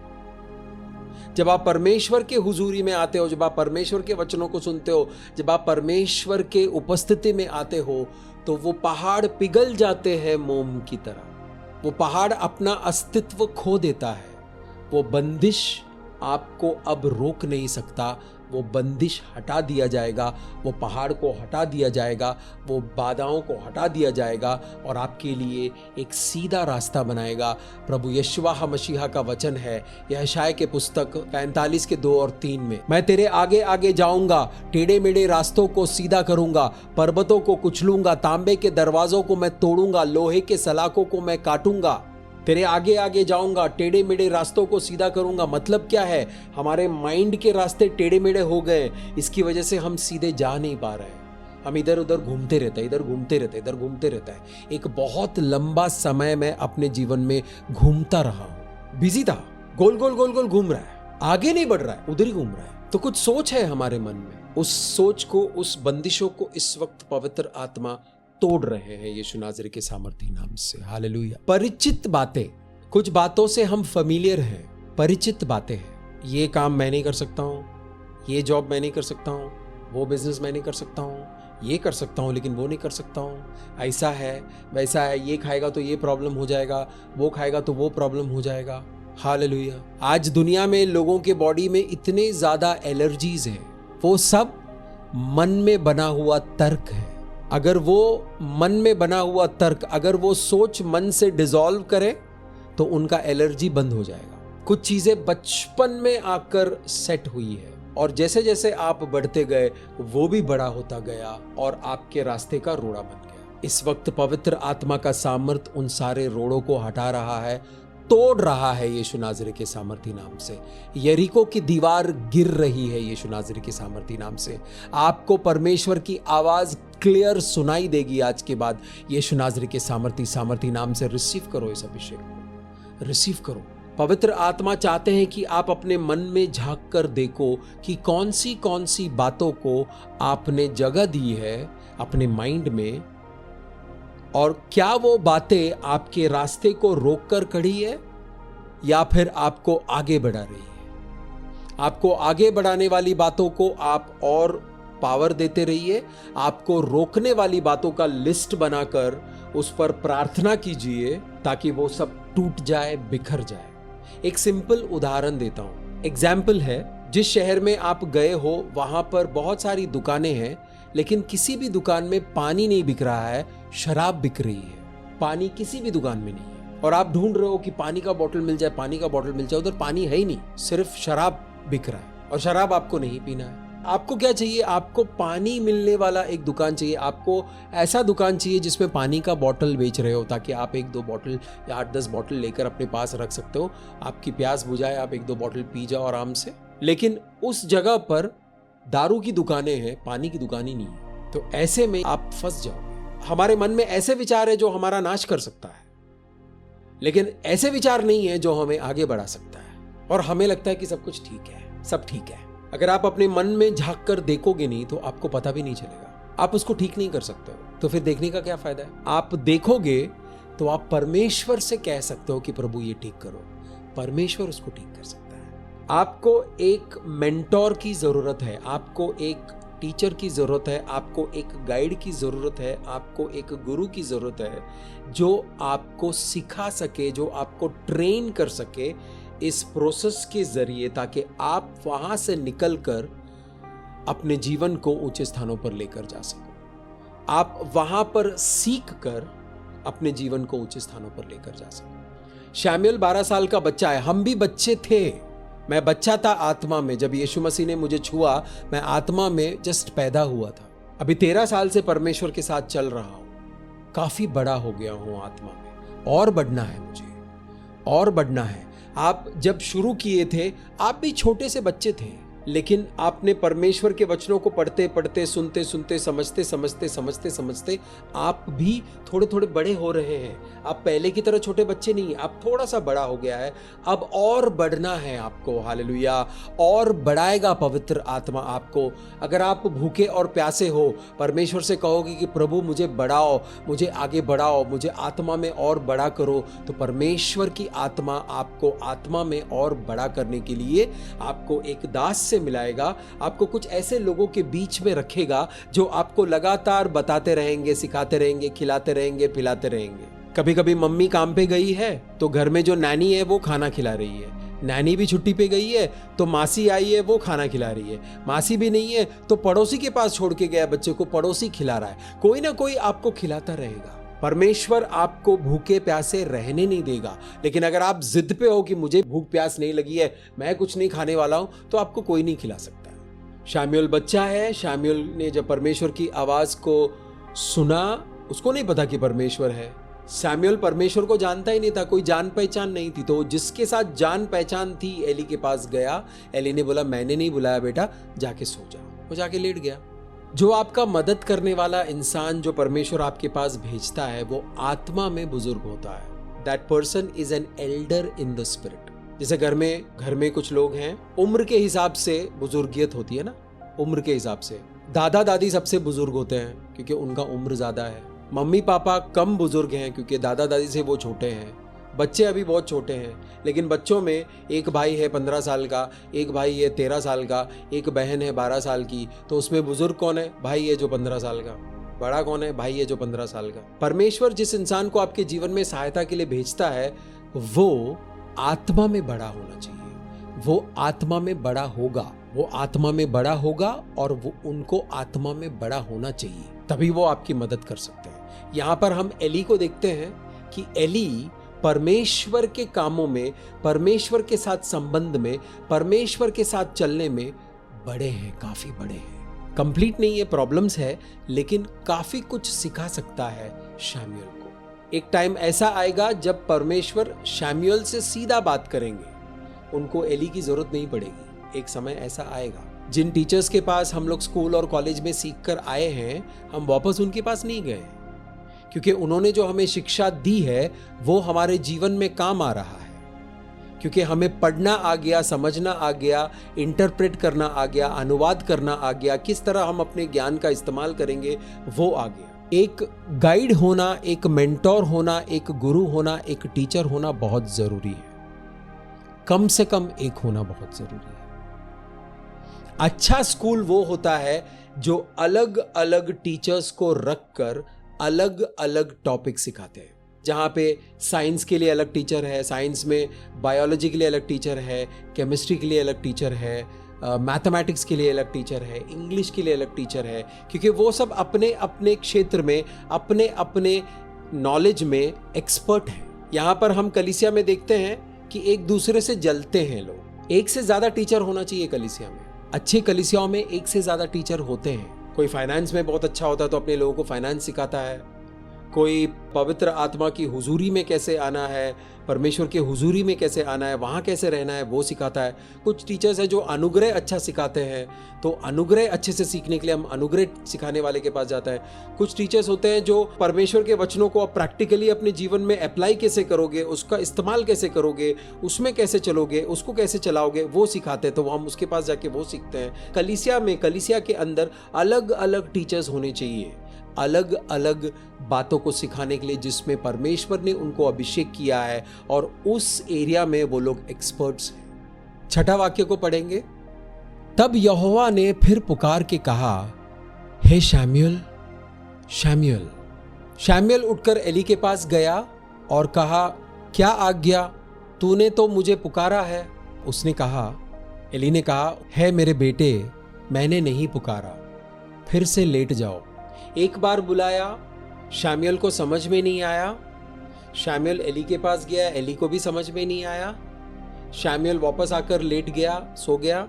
जब आप परमेश्वर के हुजूरी में आते हो, जब आप परमेश्वर के वचनों को सुनते हो, जब आप परमेश्वर के उपस्थिति में आते हो, तो वो पहाड़ पिघल जाते हैं मोम की तरह। वो पहाड़ अपना अस्तित्व खो देता है। वो बंदिश आपको अब रोक नहीं सकता। वो बंदिश हटा दिया जाएगा, वो पहाड़ को हटा दिया जाएगा, वो बाधाओं को हटा दिया जाएगा और आपके लिए एक सीधा रास्ता बनाएगा। प्रभु यशुआ मसीहा का वचन है यशायाह के पुस्तक 45 के 2 और 3 में, मैं तेरे आगे आगे जाऊंगा, टेढ़े मेढ़े रास्तों को सीधा करूंगा, पर्वतों को कुचलूंगा, तांबे के दरवाजों को मैं तोड़ूंगा, लोहे के सलाखों को मैं काटूंगा। तेरे आगे आगे जाऊंगा, टेढ़े मेढ़े रास्तों को सीधा करूंगा। मतलब क्या है? हमारे माइंड के रास्ते टेढ़े मेढ़े हो गए, इसकी वजह से हम सीधे जा नहीं पा रहे हैं। हम इधर उधर घूमते रहते हैं, इधर घूमते रहते हैं, इधर घूमते रहता है। एक बहुत लंबा समय मैं अपने जीवन में घूमता रहा हूं, बिजी था, गोल गोल गोल गोल घूम रहा है, आगे नहीं बढ़ रहा है, उधर ही घूम रहा है। तो कुछ सोच है हमारे मन में, उस सोच को, उस बंदिशों को इस वक्त पवित्र आत्मा तोड़ रहे हैं यीशु नाज़री के सामर्थी नाम से। हालेलुया। परिचित बातें, कुछ बातों से हम फेमिलियर हैं, परिचित बातें हैं। ये काम मैं नहीं कर सकता हूँ, ये जॉब मैं नहीं कर सकता हूँ, वो बिजनेस मैं नहीं कर सकता हूँ, ये कर सकता हूँ लेकिन वो नहीं कर सकता हूँ, ऐसा है वैसा है, ये खाएगा तो ये प्रॉब्लम हो जाएगा, वो खाएगा तो वो प्रॉब्लम हो जाएगा। हालेलुया। आज दुनिया में लोगों के बॉडी में इतने ज़्यादा एलर्जीज हैं, वो सब मन में बना हुआ तर्क है। अगर वो मन में बना हुआ तर्क, अगर वो सोच मन से डिसॉल्व करे तो उनका एलर्जी बंद हो जाएगा। कुछ चीज़ें बचपन में आकर सेट हुई है और जैसे जैसे आप बढ़ते गए वो भी बड़ा होता गया और आपके रास्ते का रोड़ा बन गया। इस वक्त पवित्र आत्मा का सामर्थ उन सारे रोड़ों को हटा रहा है, तोड़ रहा है यीशु नाज़री के सामर्थी नाम से। यरीको की दीवार गिर रही है यीशु नाज़री के सामर्थी नाम से। आपको परमेश्वर की आवाज क्लियर सुनाई देगी आज के बाद यीशु नाज़री के सामर्थी नाम से। रिसीव करो इस अभिषेक को, रिसीव करो। पवित्र आत्मा चाहते हैं कि आप अपने मन में झांक कर देखो कि कौन सी बातों को आपने जगह दी है अपने माइंड में, और क्या वो बातें आपके रास्ते को रोक कर खड़ी है या फिर आपको आगे बढ़ा रही है। आपको आगे बढ़ाने वाली बातों को आप और पावर देते रहिए, आपको रोकने वाली बातों का लिस्ट बनाकर उस पर प्रार्थना कीजिए ताकि वो सब टूट जाए, बिखर जाए। एक सिंपल उदाहरण देता हूं, एग्जाम्पल है, जिस शहर में आप गए हो वहां पर बहुत सारी दुकानें हैं लेकिन किसी भी दुकान में पानी नहीं बिक रहा है, शराब बिक रही है। पानी किसी भी दुकान में नहीं है और आप ढूंढ रहे हो कि पानी का बोतल मिल जाए, पानी का बोतल मिल जाए, उधर पानी है ही नहीं, सिर्फ शराब बिक रहा है और शराब आपको नहीं पीना है। आपको क्या चाहिए? आपको पानी मिलने वाला एक दुकान चाहिए। आपको ऐसा दुकान चाहिए जिसमें पानी का बोतल बेच रहे हो ताकि आप 1-2 बोतल या 8-10 बोतल लेकर अपने पास रख सकते हो, आपकी प्यास बुझाए, आप 1-2 बोतल पी जाओ आराम से। लेकिन उस जगह पर दारू की दुकानें हैं, पानी की दुकान ही नहीं है, तो ऐसे में आप फंस जाओगे। हमारे मन में ऐसे विचार है जो हमारा नाश कर सकता है, लेकिन ऐसे विचार नहीं है जो हमें आगे बढ़ा सकता है और हमें लगता है कि सब कुछ ठीक है, सब ठीक है। अगर आप अपने मन में झांक कर देखोगे नहीं तो आपको पता भी नहीं चलेगा, आप उसको ठीक नहीं कर सकते हो, तो फिर देखने का क्या फायदा है। आप देखोगे तो आप परमेश्वर से कह सकते हो कि प्रभु ये ठीक करो, परमेश्वर उसको ठीक कर सकता है। आपको एक मेंटोर की जरूरत है, आपको एक टीचर की जरूरत है, आपको एक गाइड की जरूरत है, आपको एक गुरु की जरूरत है जो आपको सिखा सके, जो आपको ट्रेन कर सके इस प्रोसेस के जरिए, ताकि आप वहां से निकलकर अपने जीवन को ऊंचे स्थानों पर लेकर जा सको। आप वहां पर सीख कर अपने जीवन को ऊंचे स्थानों पर लेकर जा सको। शमूएल 12 साल का बच्चा है, हम भी बच्चे थे। मैं बच्चा था आत्मा में, जब यीशु मसीह ने मुझे छुआ मैं आत्मा में जस्ट पैदा हुआ था। अभी 13 साल से परमेश्वर के साथ चल रहा हूं, काफी बड़ा हो गया हूं आत्मा में, और बढ़ना है मुझे, और बढ़ना है। आप जब शुरू किए थे आप भी छोटे से बच्चे थे, लेकिन आपने परमेश्वर के वचनों को पढ़ते पढ़ते, सुनते सुनते, समझते समझते आप भी थोड़े थोड़े बड़े हो रहे हैं। आप पहले की तरह छोटे बच्चे नहीं, आप थोड़ा सा बड़ा हो गया है, अब और बढ़ना है आपको। हालेलुया। और बढ़ाएगा पवित्र आत्मा आपको। अगर आप भूखे और प्यासे हो, परमेश्वर से कहोगे कि प्रभु मुझे बढ़ाओ, मुझे आगे बढ़ाओ, मुझे आत्मा में और बड़ा करो, तो परमेश्वर की आत्मा आपको आत्मा में और बड़ा करने के लिए आपको एक दास मिलाएगा, आपको कुछ ऐसे लोगों के बीच में रखेगा जो आपको लगातार बताते रहेंगे, सिखाते रहेंगे, खिलाते रहेंगे, पिलाते रहेंगे। कभी कभी मम्मी काम पे गई है तो घर में जो नैनी है वो खाना खिला रही है, नैनी भी छुट्टी पे गई है तो मासी आई है वो खाना खिला रही है, मासी भी नहीं है तो पड़ोसी के पास छोड़ के गया बच्चे को, पड़ोसी खिला रहा है। कोई ना कोई आपको खिलाता रहेगा। परमेश्वर आपको भूखे प्यासे रहने नहीं देगा, लेकिन अगर आप जिद पे हो कि मुझे भूख प्यास नहीं लगी है, मैं कुछ नहीं खाने वाला हूं, तो आपको कोई नहीं खिला सकता है। शमूएल बच्चा है, शमूएल ने जब परमेश्वर की आवाज को सुना, उसको नहीं पता कि परमेश्वर है। शमूएल परमेश्वर को जानता ही नहीं था, कोई जान पहचान नहीं थी, तो जिसके साथ जान पहचान थी एली के पास गया। एली ने बोला मैंने नहीं बुलाया बेटा, जाके सो जा। वो जाके लेट गया। जो आपका मदद करने वाला इंसान जो परमेश्वर आपके पास भेजता है वो आत्मा में बुजुर्ग होता है। That person is an elder in the spirit. जैसे घर में कुछ लोग हैं, उम्र के हिसाब से बुजुर्गियत होती है ना, उम्र के हिसाब से दादा दादी सबसे बुजुर्ग होते हैं क्योंकि उनका उम्र ज्यादा है। मम्मी पापा कम बुजुर्ग हैं क्योंकि दादा दादी से वो छोटे हैं, बच्चे अभी बहुत छोटे हैं, लेकिन बच्चों में एक भाई है 15 साल का, एक भाई है 13 साल का, एक बहन है 12 साल की। तो उसमें बुजुर्ग कौन है? भाई है जो 15 साल का। बड़ा कौन है? भाई है जो 15 साल का। परमेश्वर जिस इंसान को आपके जीवन में सहायता के लिए भेजता है वो आत्मा में बड़ा होना चाहिए, वो आत्मा में बड़ा होगा, वो आत्मा में बड़ा होगा और वो उनको आत्मा में बड़ा होना चाहिए, तभी वो आपकी मदद कर सकते हैं। यहाँ पर हम एली को देखते हैं कि एली परमेश्वर के कामों में, परमेश्वर के साथ संबंध में, परमेश्वर के साथ चलने में बड़े हैं, काफी बड़े हैं। कंप्लीट नहीं है, प्रॉब्लम्स है, लेकिन काफी कुछ सिखा सकता है शमूएल को। एक टाइम ऐसा आएगा जब परमेश्वर शमूएल से सीधा बात करेंगे, उनको एली की जरूरत नहीं पड़ेगी। एक समय ऐसा आएगा, जिन टीचर्स के पास हम लोग स्कूल और कॉलेज में सीख कर आए हैं, हम वापस उनके पास नहीं गए, क्योंकि उन्होंने जो हमें शिक्षा दी है वो हमारे जीवन में काम आ रहा है, क्योंकि हमें पढ़ना आ गया, समझना आ गया, इंटरप्रेट करना आ गया, अनुवाद करना आ गया, किस तरह हम अपने ज्ञान का इस्तेमाल करेंगे वो आ गया। एक गाइड होना, एक मेंटोर होना, एक गुरु होना, एक टीचर होना बहुत जरूरी है। कम से कम एक होना बहुत जरूरी है। अच्छा स्कूल वो होता है जो अलग अलग टीचर्स को रखकर अलग अलग टॉपिक सिखाते हैं, जहाँ पे साइंस के लिए अलग टीचर है, साइंस में बायोलॉजी के लिए अलग टीचर है, केमिस्ट्री के लिए अलग टीचर है, मैथमेटिक्स के लिए अलग टीचर है, इंग्लिश के लिए अलग टीचर है, क्योंकि वो सब अपने अपने क्षेत्र में, अपने अपने नॉलेज में एक्सपर्ट हैं। यहाँ पर हम कलीसिया में देखते हैं कि एक दूसरे से जलते हैं लोग। एक से ज़्यादा टीचर होना चाहिए कलीसिया में। अच्छी कलीसियाओं में एक से ज़्यादा टीचर होते हैं। कोई फाइनेंस में बहुत अच्छा होता है तो अपने लोगों को फाइनेंस सिखाता है, कोई पवित्र आत्मा की हुजूरी में कैसे आना है, परमेश्वर के हुजूरी में कैसे आना है, वहाँ कैसे रहना है वो सिखाता है। कुछ टीचर्स हैं जो अनुग्रह अच्छा सिखाते हैं, तो अनुग्रह अच्छे से सीखने के लिए हम अनुग्रह सिखाने वाले के पास जाता है। कुछ टीचर्स होते हैं जो परमेश्वर के वचनों को आप प्रैक्टिकली अपने जीवन में अप्लाई कैसे करोगे, उसका इस्तेमाल कैसे करोगे, उसमें कैसे चलोगे, उसको कैसे चलाओगे वो सिखाते हैं, तो हम उसके पास जाके वो सीखते हैं। कलीसिया में, कलीसिया के अंदर अलग अलग टीचर्स होने चाहिए, अलग अलग बातों को सिखाने के लिए, जिसमें परमेश्वर ने उनको अभिषेक किया है और उस एरिया में वो लोग एक्सपर्ट्स हैं। छठा वाक्य को पढ़ेंगे। तब यहोवा ने फिर पुकार के कहा, हे शमूएल, शमूएल। शमूएल उठकर एली के पास गया और कहा, क्या आज्ञा, तूने तो मुझे पुकारा है। उसने कहा, एली ने कहा, है मेरे बेटे, मैंने नहीं पुकारा, फिर से लेट जाओ। एक बार बुलाया, शमूएल को समझ में नहीं आया। शमूएल एली के पास गया, एली को भी समझ में नहीं आया। शमूएल वापस आकर लेट गया, सो गया।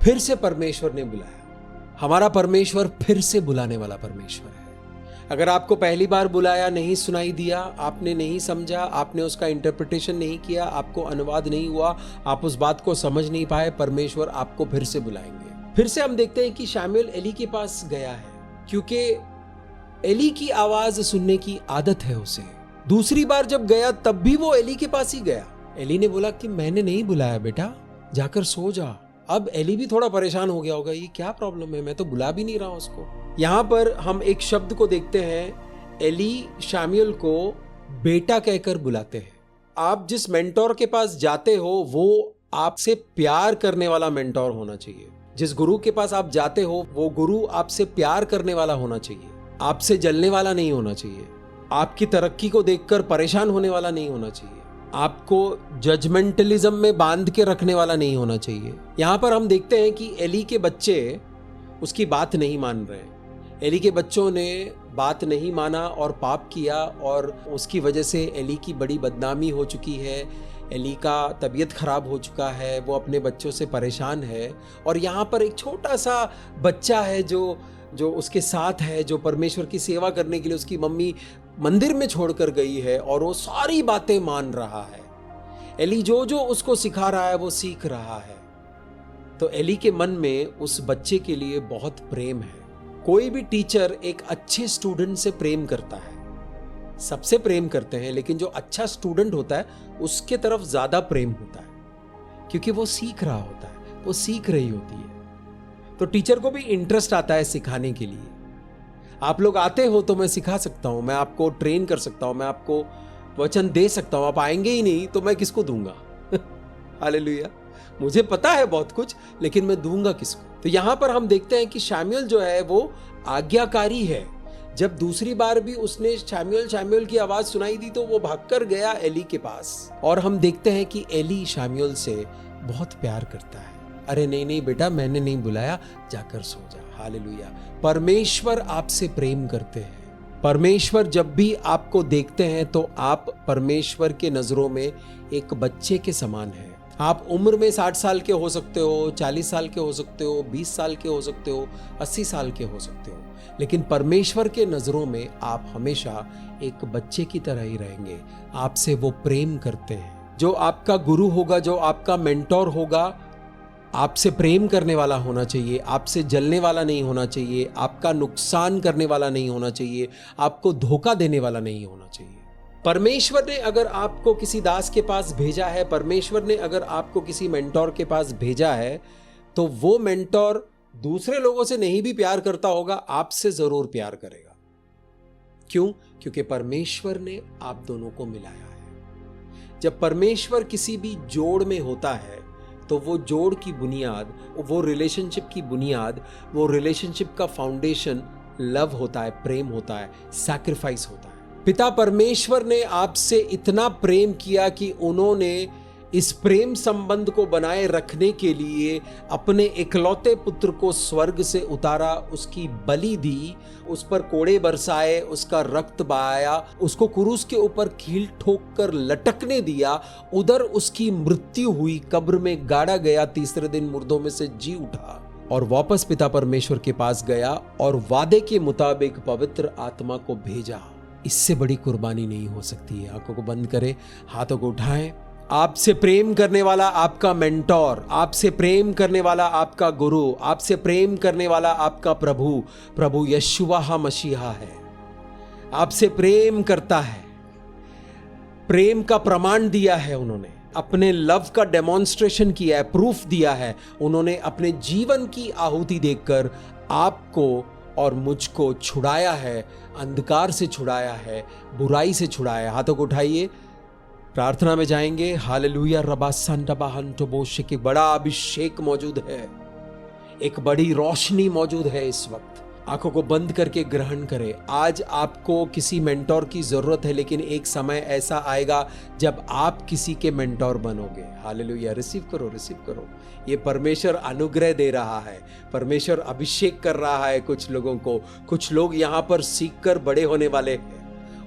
फिर से परमेश्वर ने बुलाया। हमारा परमेश्वर फिर से बुलाने वाला परमेश्वर है। अगर आपको पहली बार बुलाया, नहीं सुनाई दिया, आपने नहीं समझा, आपने उसका इंटरप्रिटेशन नहीं किया, आपको अनुवाद नहीं हुआ, आप उस बात को समझ नहीं पाए, परमेश्वर आपको फिर से बुलाएंगे। फिर से हम देखते हैं कि शमूएल एली के पास गया है, क्योंकि एली की आवाज सुनने की आदत है उसे। दूसरी बार जब गया तब भी वो एली के पास ही गया। एली ने बोला कि मैंने नहीं बुलाया बेटा, जाकर सो जा। अब एली भी थोड़ा परेशान हो गया होगा, ये क्या प्रॉब्लम है, मैं तो बुला भी नहीं रहा उसको। यहाँ पर हम एक शब्द को देखते हैं, एली शमूएल को बेटा कहकर बुलाते हैं। आप जिस मेंटोर के पास जाते हो वो आपसे प्यार करने वाला मेंटोर होना चाहिए। जिस गुरु के पास आप जाते हो वो गुरु आपसे प्यार करने वाला होना चाहिए, आपसे जलने वाला नहीं होना चाहिए, आपकी तरक्की को देखकर परेशान होने वाला नहीं होना चाहिए, आपको जजमेंटलिज्म में बांध के रखने वाला नहीं होना चाहिए। यहाँ पर हम देखते हैं कि एली के बच्चे उसकी बात नहीं मान रहे। एली के बच्चों ने बात नहीं माना और पाप किया, और उसकी वजह से एली की बड़ी बदनामी हो चुकी है। एली का तबीयत खराब हो चुका है, वो अपने बच्चों से परेशान है। और यहाँ पर एक छोटा सा बच्चा है जो उसके साथ है, जो परमेश्वर की सेवा करने के लिए उसकी मम्मी मंदिर में छोड़कर गई है, और वो सारी बातें मान रहा है। एली जो जो उसको सिखा रहा है वो सीख रहा है। तो एली के मन में उस बच्चे के लिए बहुत प्रेम है। कोई भी टीचर एक अच्छे स्टूडेंट से प्रेम करता है, सबसे प्रेम करते हैं, लेकिन जो अच्छा स्टूडेंट होता है उसके तरफ ज्यादा प्रेम होता है, क्योंकि वो सीख रहा होता है, वो सीख रही होती है। तो टीचर को भी इंटरेस्ट आता है सिखाने के लिए। आप लोग आते हो तो मैं सिखा सकता हूं, मैं आपको ट्रेन कर सकता हूं, मैं आपको वचन दे सकता हूं। आप आएंगे ही नहीं तो मैं किसको दूंगा? हालेलुया। मुझे पता है बहुत कुछ, लेकिन मैं दूंगा किसको? तो यहां पर हम देखते हैं कि शमूएल जो है वो आज्ञाकारी है। जब दूसरी बार भी उसने शमूएल शमूएल की आवाज सुनाई दी तो वो भागकर गया एली के पास, और हम देखते हैं कि एली शमूएल से बहुत प्यार करता है। अरे नहीं नहीं बेटा, मैंने नहीं बुलाया, जाकर सो जा। हालेलुया। परमेश्वर आपसे प्रेम करते हैं। परमेश्वर जब भी आपको देखते हैं तो आप परमेश्वर के नजरों में एक बच्चे के समान हैं। आप उम्र में 60 साल के हो सकते हो, 40 साल के हो सकते हो, 20 साल के हो सकते हो, 80 साल के हो सकते हो, लेकिन परमेश्वर के नजरों में आप हमेशा एक बच्चे की तरह ही रहेंगे। आपसे वो प्रेम करते हैं। जो आपका गुरु होगा, जो आपका मेंटोर होगा, आपसे प्रेम करने वाला होना चाहिए, आपसे जलने वाला नहीं होना चाहिए, आपका नुकसान करने वाला नहीं होना चाहिए, आपको धोखा देने वाला नहीं होना चाहिए। परमेश्वर ने अगर आपको किसी दास के पास भेजा है, परमेश्वर ने अगर आपको किसी मेंटोर के पास भेजा है, तो वो मेंटोर दूसरे लोगों से नहीं भी प्यार करता होगा, आपसे जरूर प्यार करेगा। क्यों? क्योंकि परमेश्वर ने आप दोनों को मिलाया है। जब परमेश्वर किसी भी जोड़ में होता है तो वो जोड़ की बुनियाद, वो रिलेशनशिप की बुनियाद, वो रिलेशनशिप का फाउंडेशन लव होता है, प्रेम होता है, सैक्रिफाइस होता है। पिता परमेश्वर ने आपसे इतना प्रेम किया कि उन्होंने इस प्रेम संबंध को बनाए रखने के लिए अपने इकलौते पुत्र को स्वर्ग से उतारा, उसकी बलि दी, उस पर कोड़े बरसाए, उसका रक्त बहाया, उसको क्रूस के ऊपर कील ठोक कर लटकने दिया, उधर उसकी मृत्यु हुई, कब्र में गाड़ा गया, तीसरे दिन मुर्दों में से जी उठा और वापस पिता परमेश्वर के पास गया और वादे के मुताबिक पवित्र आत्मा को भेजा। इससे बड़ी कुर्बानी नहीं हो सकती है। आंखों को बंद करें, हाथों को उठाएं। आपसे प्रेम करने वाला आपका मेंटोर, आपसे प्रेम करने वाला आपका गुरु, आपसे प्रेम करने वाला आपका प्रभु यशुआ मसीहा है। आपसे प्रेम करता है, प्रेम का प्रमाण दिया है उन्होंने, अपने लव का डेमोन्स्ट्रेशन किया है, प्रूफ दिया है। उन्होंने अपने जीवन की आहुति देकर आपको और मुझको छुड़ाया है, अंधकार से छुड़ाया है, बुराई से छुड़ाया है। हाथों को उठाइए, प्रार्थना में जाएंगे। हालेलुया। रबा संडबा हंटो बोशे की बड़ा अभिषेक मौजूद है, एक बड़ी रोशनी मौजूद है इस वक्त। आंखों को बंद करके ग्रहण करें। आज आपको किसी मेंटोर की जरूरत है, लेकिन एक समय ऐसा आएगा जब आप किसी के मेंटोर बनोगे। हालेलुया। रिसीव करो, रिसीव करो। ये परमेश्वर अनुग्रह दे रहा है, परमेश्वर अभिषेक कर रहा है कुछ लोगों को। कुछ लोग यहाँ पर सीखकर बड़े होने वाले हैं।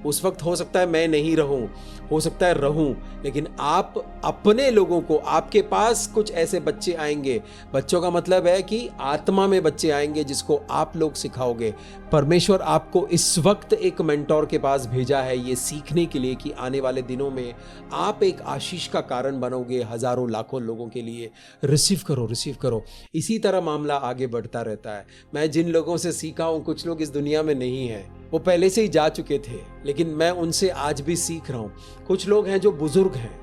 उस वक्त हो सकता है मैं नहीं रहूं, हो सकता है रहूं, लेकिन आप अपने लोगों को, आपके पास कुछ ऐसे बच्चे आएंगे, बच्चों का मतलब है कि आत्मा में बच्चे आएंगे जिसको आप लोग सिखाओगे। परमेश्वर आपको इस वक्त एक मेंटोर के पास भेजा है ये सीखने के लिए कि आने वाले दिनों में आप एक आशीष का कारण बनोगे हजारों लाखों लोगों के लिए। रिसीव करो, रिसीव करो। इसी तरह मामला आगे बढ़ता रहता है। मैं जिन लोगों से सीखा हूं, कुछ लोग इस दुनिया में नहीं है, वो पहले से ही जा चुके थे, लेकिन मैं उनसे आज भी सीख रहा हूं। कुछ लोग हैं जो बुजुर्ग हैं,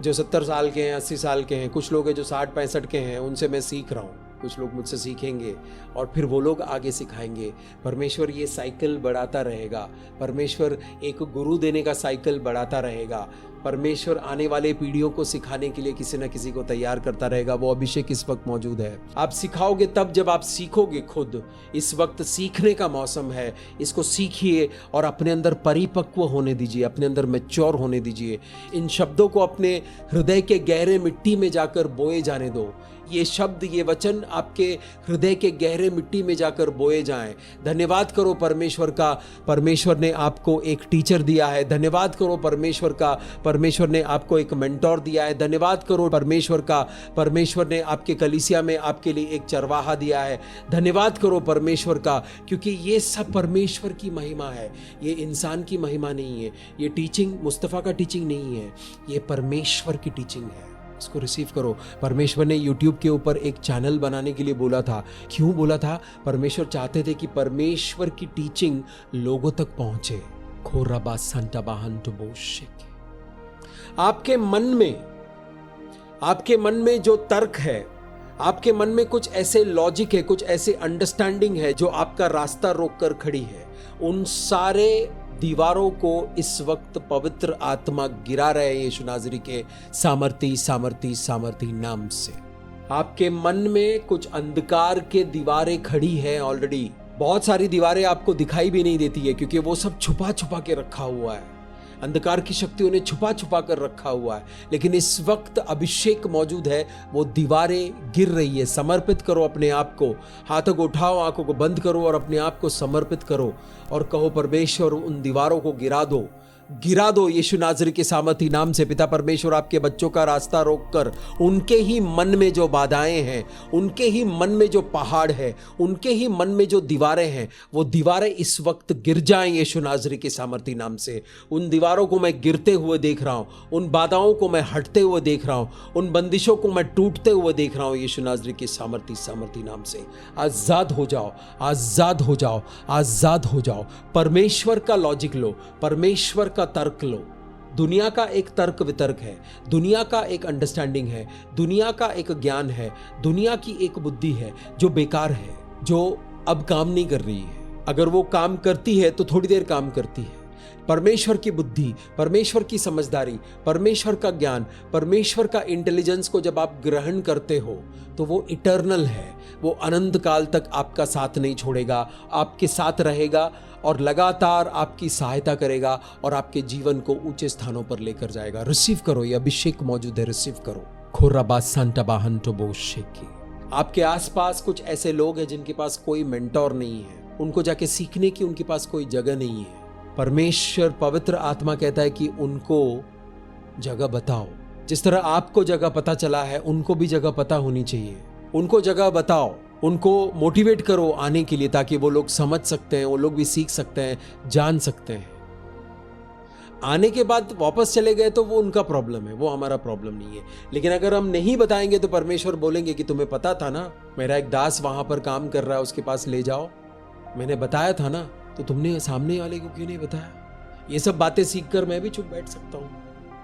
जो 70 साल के हैं, 80 साल के हैं। कुछ लोग हैं जो 60-65 के हैं, उनसे मैं सीख रहा हूं। कुछ लोग मुझसे सीखेंगे और फिर वो लोग आगे सिखाएंगे। परमेश्वर ये साइकिल बढ़ाता रहेगा। परमेश्वर एक गुरु देने का साइकिल बढ़ाता रहेगा। परमेश्वर आने वाले पीढ़ियों को सिखाने के लिए किसी न किसी को तैयार करता रहेगा। वो अभिषेक इस वक्त मौजूद है। आप सिखाओगे तब जब आप सीखोगे खुद। इस वक्त सीखने का मौसम है। इसको सीखिए और अपने अंदर परिपक्व होने दीजिए, अपने अंदर मैच्योर होने दीजिए। इन शब्दों को अपने हृदय के गहरे मिट्टी में जाकर बोए जाने दो। ये शब्द, ये वचन आपके हृदय के गहरे मिट्टी में जाकर बोए जाएं। धन्यवाद करो परमेश्वर का, परमेश्वर ने आपको एक टीचर दिया है। धन्यवाद करो परमेश्वर का, परमेश्वर ने आपको एक मेंटोर दिया है। धन्यवाद करो परमेश्वर का, परमेश्वर ने आपके कलीसिया में आपके लिए एक चरवाहा दिया है। धन्यवाद करो परमेश्वर का, क्योंकि ये सब परमेश्वर की महिमा है। ये इंसान की महिमा नहीं है। ये टीचिंग मुस्तफा का टीचिंग नहीं है, ये परमेश्वर की टीचिंग है। इसको रिसीव करो। परमेश्वर ने YouTube के ऊपर एक चैनल बनाने के लिए बोला था। क्यों बोला था? परमेश्वर चाहते थे कि परमेश्वर की टीचिंग लोगों तक पहुंचे। खोराबा संटाबाहन तो बोशिक। आपके मन में जो तर्क है, आपके मन में कुछ ऐसे लॉजिक है, कुछ ऐसे अंडरस्टैंडिंग है जो आपका रास्ता रोक कर खड़ी है। उन सारे दीवारों को इस वक्त पवित्र आत्मा गिरा रहे हैं यीशु नाज़री के सामर्थी सामर्थी सामर्थी नाम से। आपके मन में कुछ अंधकार के दीवारें खड़ी हैं ऑलरेडी। बहुत सारी दीवारें आपको दिखाई भी नहीं देती है क्योंकि वो सब छुपा छुपा के रखा हुआ है। अंधकार की शक्तियों ने छुपा छुपा कर रखा हुआ है, लेकिन इस वक्त अभिषेक मौजूद है, वो दीवारें गिर रही है। समर्पित करो अपने आप को, हाथों को उठाओ, आंखों को बंद करो और अपने आप को समर्पित करो और कहो परमेश्वर उन दीवारों को गिरा दो यीशु नाज़री के सामर्थी नाम से। पिता परमेश्वर आपके बच्चों का रास्ता रोककर उनके ही मन में जो बाधाएं हैं, उनके ही मन में जो पहाड़ है, उनके ही मन में जो दीवारें हैं, वो दीवारें इस वक्त गिर जाएं यीशु नाज़री के सामर्थी नाम से। उन दीवारों को मैं गिरते हुए देख रहा हूं, उन बाधाओं को मैं हटते हुए देख रहा हूं, उन बंदिशों को मैं टूटते हुए देख रहा हूं यीशु नाज़री के सामर्थी नाम से। आजाद हो जाओ, आजाद हो जाओ, आजाद हो जाओ। परमेश्वर का लॉजिक लो, परमेश्वर का तर्क लो। दुनिया का एक तर्क वितर्क है, दुनिया का एक अंडरस्टैंडिंग है, दुनिया का एक ज्ञान है, दुनिया की एक बुद्धि है जो बेकार है, जो अब काम नहीं कर रही है। अगर वो काम करती है तो थोड़ी देर काम करती है। परमेश्वर की बुद्धि, परमेश्वर की समझदारी, परमेश्वर का ज्ञान, परमेश्वर का इंटेलिजेंस को जब आप ग्रहण करते हो तो वो इटर्नल है, वो अनंत काल तक आपका साथ नहीं छोड़ेगा, आपके साथ रहेगा और लगातार आपकी सहायता करेगा और आपके जीवन को ऊंचे स्थानों पर लेकर जाएगा। रिसीव करो, ये अभिषेक मौजूद है, रिसीव करो। आपके आसपास कुछ ऐसे लोग हैं जिनके पास कोई मेंटोर नहीं है, उनको जाके सीखने की उनके पास कोई जगह नहीं है। परमेश्वर पवित्र आत्मा कहता है कि उनको जगह बताओ। जिस तरह आपको जगह पता चला है, उनको भी जगह पता होनी चाहिए। उनको जगह बताओ, उनको मोटिवेट करो आने के लिए, ताकि वो लोग समझ सकते हैं, वो लोग भी सीख सकते हैं, जान सकते हैं। आने के बाद वापस चले गए तो वो उनका प्रॉब्लम है, वो हमारा प्रॉब्लम नहीं है। लेकिन अगर हम नहीं बताएंगे तो परमेश्वर बोलेंगे कि तुम्हें पता था ना, मेरा एक दास वहां पर काम कर रहा है, उसके पास ले जाओ, मैंने बताया था ना, तो तुमने सामने वाले को क्यों नहीं बताया? ये सब बातें सीखकर मैं भी चुप बैठ सकता हूँ।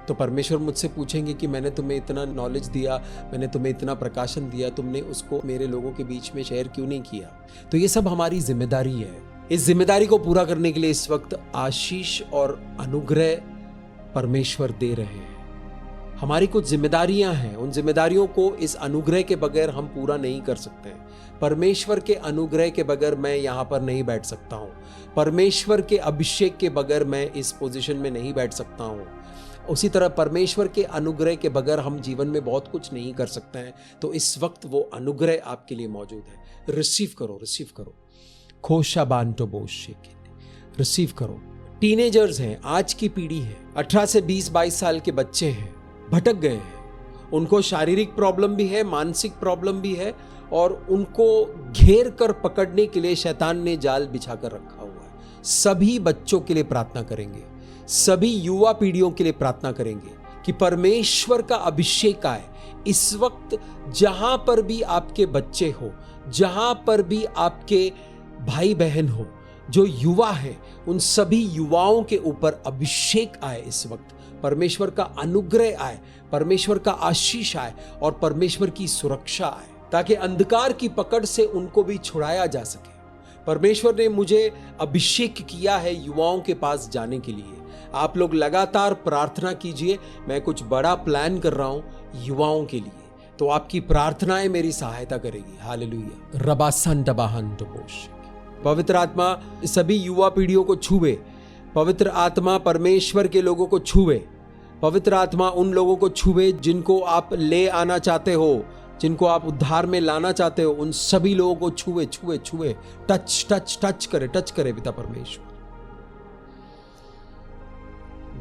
तो परमेश्वर मुझसे पूछेंगे कि मैंने तुम्हें इतना नॉलेज दिया, मैंने तुम्हें इतना प्रकाशन दिया, तुमने उसको मेरे लोगों के बीच में शेयर क्यों नहीं किया? तो ये सब हमारी जिम्मेदारी है। इस जिम्मेदारी को पूरा करने के लिए इस वक्त आशीष और अनुग्रह परमेश्वर दे रहे हैं। हमारी कुछ जिम्मेदारियां हैं, उन जिम्मेदारियों को इस अनुग्रह के बगैर हम पूरा नहीं कर सकते। परमेश्वर के अनुग्रह के बगैर मैं यहाँ पर नहीं बैठ सकता हूँ, परमेश्वर के अभिषेक के बगैर मैं इस पोजीशन में नहीं बैठ सकता हूँ। उसी तरह परमेश्वर के अनुग्रह के बगैर हम जीवन में बहुत कुछ नहीं कर सकते हैं। तो इस वक्त वो अनुग्रह आपके लिए मौजूद है। रिसीव करो, रिसीव करो। खोशा बांटो बोशे के रिसीव करो। टीनेजर्स हैं, आज की पीढ़ी है, 18 से 20-22 साल के बच्चे हैं, भटक गए हैं। उनको शारीरिक प्रॉब्लम भी है, मानसिक प्रॉब्लम भी है और उनको घेर कर पकड़ने के लिए शैतान ने जाल बिछा कर रखा हुआ है। सभी बच्चों के लिए प्रार्थना करेंगे, सभी युवा पीढ़ियों के लिए प्रार्थना करेंगे कि परमेश्वर का अभिषेक आए। इस वक्त जहां पर भी आपके बच्चे हो, जहां पर भी आपके भाई बहन हो जो युवा है, उन सभी युवाओं के ऊपर अभिषेक आए। इस वक्त परमेश्वर का अनुग्रह आए, परमेश्वर का आशीष आए और परमेश्वर की सुरक्षा आए, ताकि अंधकार की पकड़ से उनको भी छुड़ाया जा सके। परमेश्वर ने मुझे अभिषेक किया है युवाओं के पास जाने के लिए। आप लोग लगातार प्रार्थना कीजिए। मैं कुछ बड़ा प्लान कर रहा हूं युवाओं के लिए, तो आपकी प्रार्थनाएं मेरी सहायता करेगी। हालेलुया। रबासन डबाहन डबोश। पवित्र आत्मा सभी युवा पीढ़ियों को छुए। पवित्र आत्मा परमेश्वर के लोगों को छुए। पवित्र आत्मा उन लोगों को छुए जिनको आप ले आना चाहते हो, जिनको आप उद्धार में लाना चाहते हो, उन सभी लोगों को छुए छुए छुए। टच टच टच करे पिता परमेश्वर।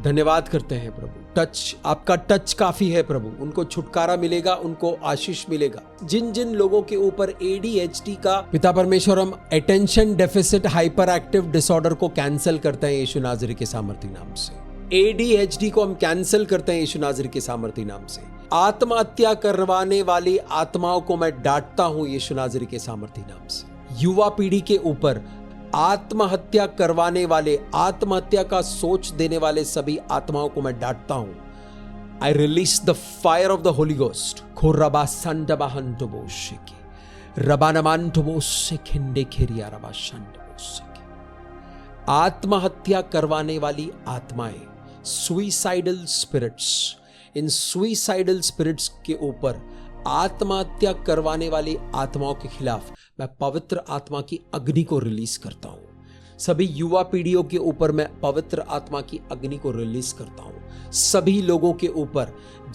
धन्यवाद करते हैं प्रभु। टच, आपका टच काफी है प्रभु। उनको छुटकारा मिलेगा, उनको आशीष मिलेगा। जिन जिन लोगों के ऊपर ADHD का, पिता परमेश्वर, हम attention deficit hyper active disorder को कैंसिल करते हैं यीशु नाज़री के सामर्थी नाम से। ADHD को हम कैंसिल करते हैं यीशु नाज़री के सामर्थी नाम से। आत्महत्या करवाने वाली आत्माओं को मैं डांटता हूं यीशु नाज़री के सामर्थी नाम से। युवा पीढ़ी के ऊपर आत्महत्या करवाने वाले, आत्महत्या का सोच देने वाले सभी आत्माओं को मैं डांटता हूं। I release the fire of the holy ghost. खोरबा संडबाहंटोबोशिकी रबानमांटोबोशिखिंडे खेरिया रबा शंडबोशिकी। आत्महत्या करवाने वाली आत्माएं, सुइसाइडल स्पिरिट्स, इन सुइसाइडल स्पिरिट्स के ऊपर आत्महत्या करवाने वाली आत्माओं के खिलाफ मैं पवित्र आत्मा की अग्नि को रिलीज करता हूं। सभी युवा पीढ़ियों के ऊपर मैं पवित्र आत्मा की अग्नि को रिलीज करता हूं। सभी लोगों के ऊपर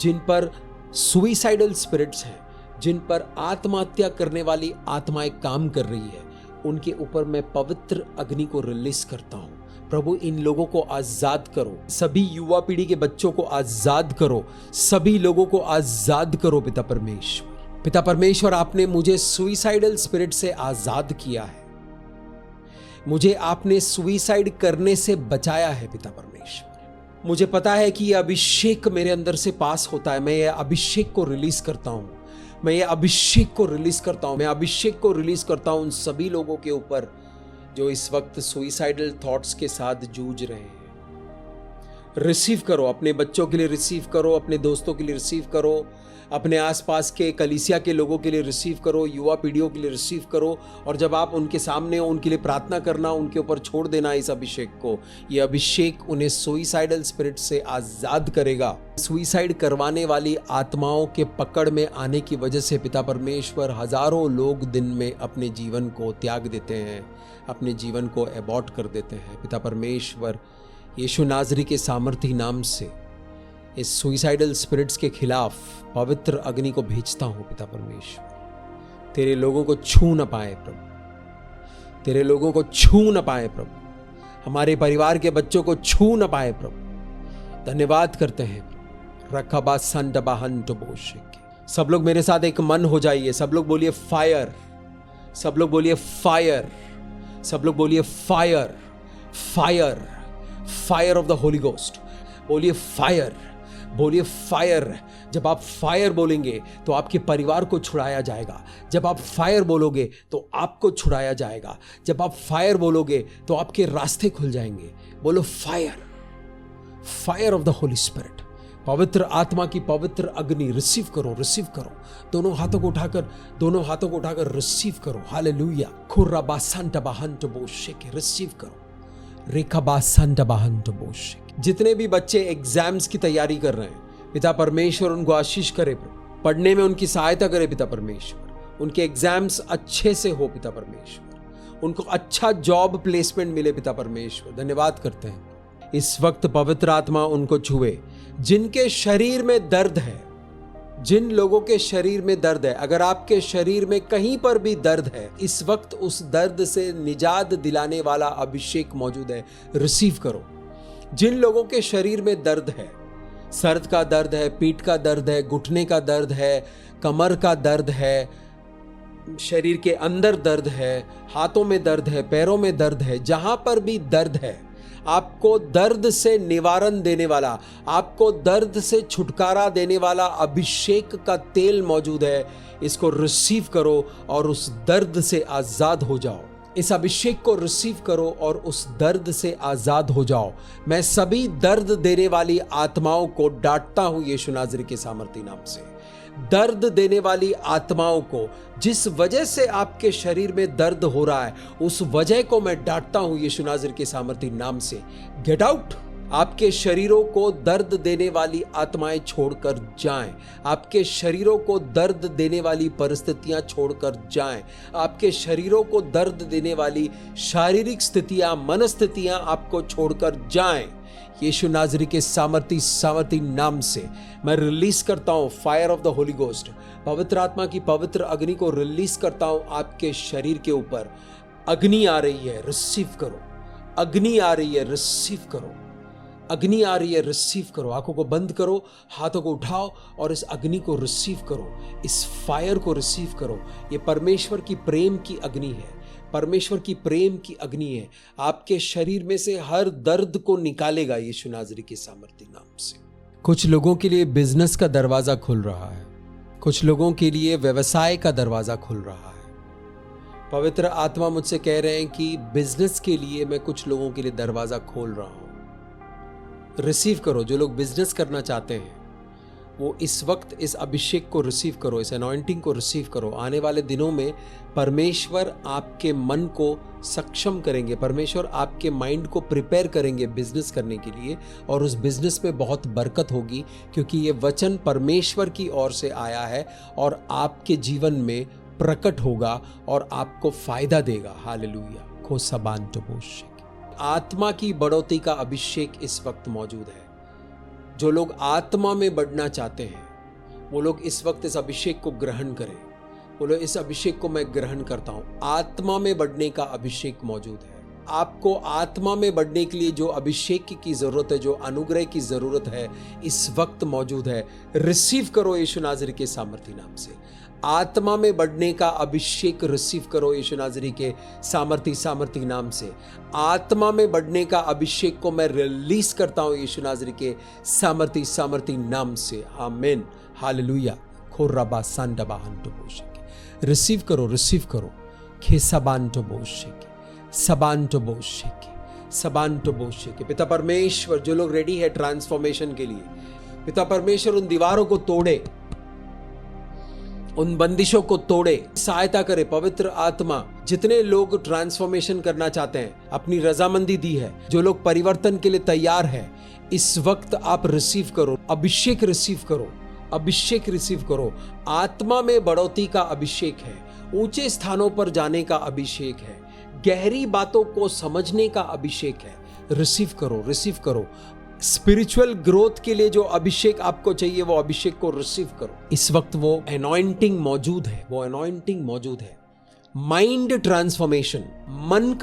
जिन पर सुइसाइडल स्पिरिट्स हैं, जिन पर आत्महत्या करने वाली आत्माएं काम कर रही है, उनके ऊपर मैं पवित्र अग्नि को रिलीज करता हूं। प्रभु इन लोगों को आजाद करो, सभी युवा पीढ़ी के बच्चों को आजाद करो, सभी लोगों को आजाद करो पिता परमेश्वर। पिता परमेश्वर, आपने मुझे सुइसाइडल स्पिरिट से आजाद किया है, मुझे आपने सुइसाइड करने से बचाया है पिता परमेश्वर। मुझे पता है कि यह अभिषेक मेरे अंदर से पास होता है। मैं यह अभिषेक को रिलीज करता हूं, मैं ये अभिषेक को रिलीज करता हूं, मैं अभिषेक को रिलीज करता हूं उन सभी लोगों के ऊपर जो इस वक्त सुइसाइडल थॉट्स के साथ जूझ रहे हैं। रिसीव करो, अपने बच्चों के लिए रिसीव करो, अपने दोस्तों के लिए रिसीव करो, अपने आसपास के कलीसिया के लोगों के लिए रिसीव करो, युवा पीढ़ियों के लिए रिसीव करो। और जब आप उनके सामने हो, उनके लिए प्रार्थना करना, उनके ऊपर छोड़ देना इस अभिषेक को। यह अभिषेक उन्हें सुइसाइडल स्पिरिट से आजाद करेगा। सुइसाइड करवाने वाली आत्माओं के पकड़ में आने की वजह से पिता परमेश्वर हजारों लोग दिन में अपने जीवन को त्याग देते हैं, अपने जीवन को एबॉर्ट कर देते हैं। पिता परमेश्वर, यीशु नाजरी के सामर्थी नाम से इस सुइसाइडल स्पिरिट्स के खिलाफ पवित्र अग्नि को भेजता हूं पिता परमेश्वर। तेरे लोगों को छू न पाए प्रभु, तेरे लोगों को छू न पाए प्रभु, हमारे परिवार के बच्चों को छू न पाए प्रभु। धन्यवाद करते हैं प्रभु। रखबा संडबाहंटोबोशिकी। सब लोग मेरे साथ एक मन हो जाइए, सब लोग बोलिए फायर, सब लोग बोलिए फायर, सब लोग बोलिए fire, fire, fire of the holy ghost. बोलिए फायर, बोलिए फायर। जब आप फायर बोलेंगे तो आपके परिवार को छुड़ाया जाएगा। जब आप फायर बोलोगे तो आपको छुड़ाया जाएगा। जब आप फायर बोलोगे तो आपके रास्ते खुल जाएंगे। बोलो fire, fire of the Holi spirit. पवित्र आत्मा की पवित्र अग्नि रिसीव करो, रिसीव करो। दोनों हाथों को उठाकर, दोनों हाथों को उठाकर रिसीव करो। हालेलुया। खुर्राबा संटबाहंटोबोशिकी, रिसीव करो। रेखाबा संटबाहंटोबोशिकी। जितने भी बच्चे एग्जाम्स की तैयारी कर रहे हैं, पिता परमेश्वर उनको आशीष करे, पढ़ने में उनकी सहायता करे पिता परमेश्वर। उनके एग्जाम्स अच्छे से हो पिता परमेश्वर, उनको अच्छा जॉब प्लेसमेंट मिले पिता परमेश्वर। धन्यवाद करते हैं। इस वक्त पवित्र आत्मा उनको छुए जिनके शरीर में दर्द है, जिन लोगों के शरीर में दर्द है। अगर आपके शरीर में कहीं पर भी दर्द है, इस वक्त उस दर्द से निजात दिलाने वाला अभिषेक मौजूद है, रिसीव करो। जिन लोगों के शरीर में दर्द है, सर का दर्द है, पीठ का दर्द है, घुटने का दर्द है, कमर का दर्द है, शरीर के अंदर दर्द है, हाथों में दर्द है, पैरों में दर्द है, जहां पर भी दर्द है, आपको दर्द से निवारण देने वाला, आपको दर्द से छुटकारा देने वाला अभिषेक का तेल मौजूद है। इसको रिसीव करो और उस दर्द से आजाद हो जाओ। इस अभिषेक को रिसीव करो और उस दर्द से आजाद हो जाओ। मैं सभी दर्द देने वाली आत्माओं को डांटता हूं यीशु नाजरी के सामर्थी नाम से। दर्द देने वाली आत्माओं को, जिस वजह से आपके शरीर में दर्द हो रहा है, उस वजह को मैं डांटता हूं यीशु नाजरी के सामर्थी नाम से। Get out. आपके शरीरों को दर्द देने वाली आत्माएं छोड़कर जाएं। आपके शरीरों को दर्द देने वाली परिस्थितियां छोड़कर जाएं। आपके शरीरों को दर्द देने वाली शारीरिक स्थितियां, मनस्थितियां आपको छोड़कर जाएं। यीशु नाजरी के सामर्थी नाम से मैं रिलीज करता हूं fire of the holy ghost. पवित्र आत्मा की पवित्र अग्नि को रिलीज करता हूं आपके शरीर के ऊपर। अग्नि आ रही है, रिसीव करो। अग्नि आ रही है, रिसीव करो। अग्नि आ रही है, रिसीव करो। आंखों को बंद करो, हाथों को उठाओ और इस अग्नि को रिसीव करो, इस फायर को रिसीव करो। ये परमेश्वर की प्रेम की अग्नि है, परमेश्वर की प्रेम की अग्नि है। आपके शरीर में से हर दर्द को निकालेगा यीशु नाजरी के सामर्थी नाम से। कुछ लोगों के लिए बिजनेस का दरवाजा खुल रहा है, कुछ लोगों के लिए व्यवसाय का दरवाजा खुल रहा है। पवित्र आत्मा मुझसे कह रहे हैं कि बिजनेस के लिए मैं कुछ लोगों के लिए दरवाजा खोल रहा हूं। रिसीव करो। जो लोग बिजनेस करना चाहते हैं, वो इस वक्त इस अभिषेक को रिसीव करो, इस अनॉइंटिंग को रिसीव करो। आने वाले दिनों में परमेश्वर आपके मन को सक्षम करेंगे, परमेश्वर आपके माइंड को प्रिपेयर करेंगे बिजनेस करने के लिए, और उस बिजनेस में बहुत बरकत होगी, क्योंकि ये वचन परमेश्वर की ओर से आया है और आपके जीवन में प्रकट होगा और आपको फायदा देगा। हालेलुया। खोसबान टबोश। आत्मा की बढ़ोतरी का अभिषेक इस वक्त मौजूद है। जो लोग आत्मा में बढ़ना चाहते हैं वो लोग इस वक्त इस अभिषेक को ग्रहण करें। बोलो, इस अभिषेक को मैं ग्रहण करता हूं। आत्मा में बढ़ने का अभिषेक मौजूद है। आपको आत्मा में बढ़ने के लिए जो अभिषेक की जरूरत है, जो अनुग्रह की जरूरत है, इस वक्त मौजूद है। रिसीव करो यीशु नाज़री के सामर्थी नाम से। आत्मा में बढ़ने का अभिषेक रिसीव करो यीशु नाज़री के सामर्थी नाम से। आत्मा में बढ़ने का अभिषेक को मैं रिलीज करता हूं यीशु नाज़री के सामर्थी नाम से। आमीन। हालेलुया। खोरबा सांडबा हंटोबोशेके। रिसीव करो। खेसाबांटोबोशेके। पिता परमेश्वर, जो लोग रेडी है ट्रांसफॉर्मेशन के लिए, पिता परमेश्वर उन दीवारों को तोड़े, उन बंदिशों को तोड़े, सहायता करे पवित्र आत्मा। जितने लोग ट्रांसफॉर्मेशन करना चाहते हैं, अपनी रजामंदी दी है, जो लोग परिवर्तन के लिए तैयार है, इस वक्त आप रिसीव करो, अभिषेक रिसीव करो। आत्मा में बढ़ोतरी का अभिषेक है, ऊंचे स्थानों पर जाने का अभिषेक है, गहरी बातों को समझने का अभिषेक है। रिसीव करो। स्पिरिचुअल ग्रोथ के लिए जो अभिषेक आपको चाहिए, वो अभिषेक को रिसीव करो। इस वक्त वो अनॉइंटिंग मौजूद है। माइंड ट्रांसफॉर्मेशन, मन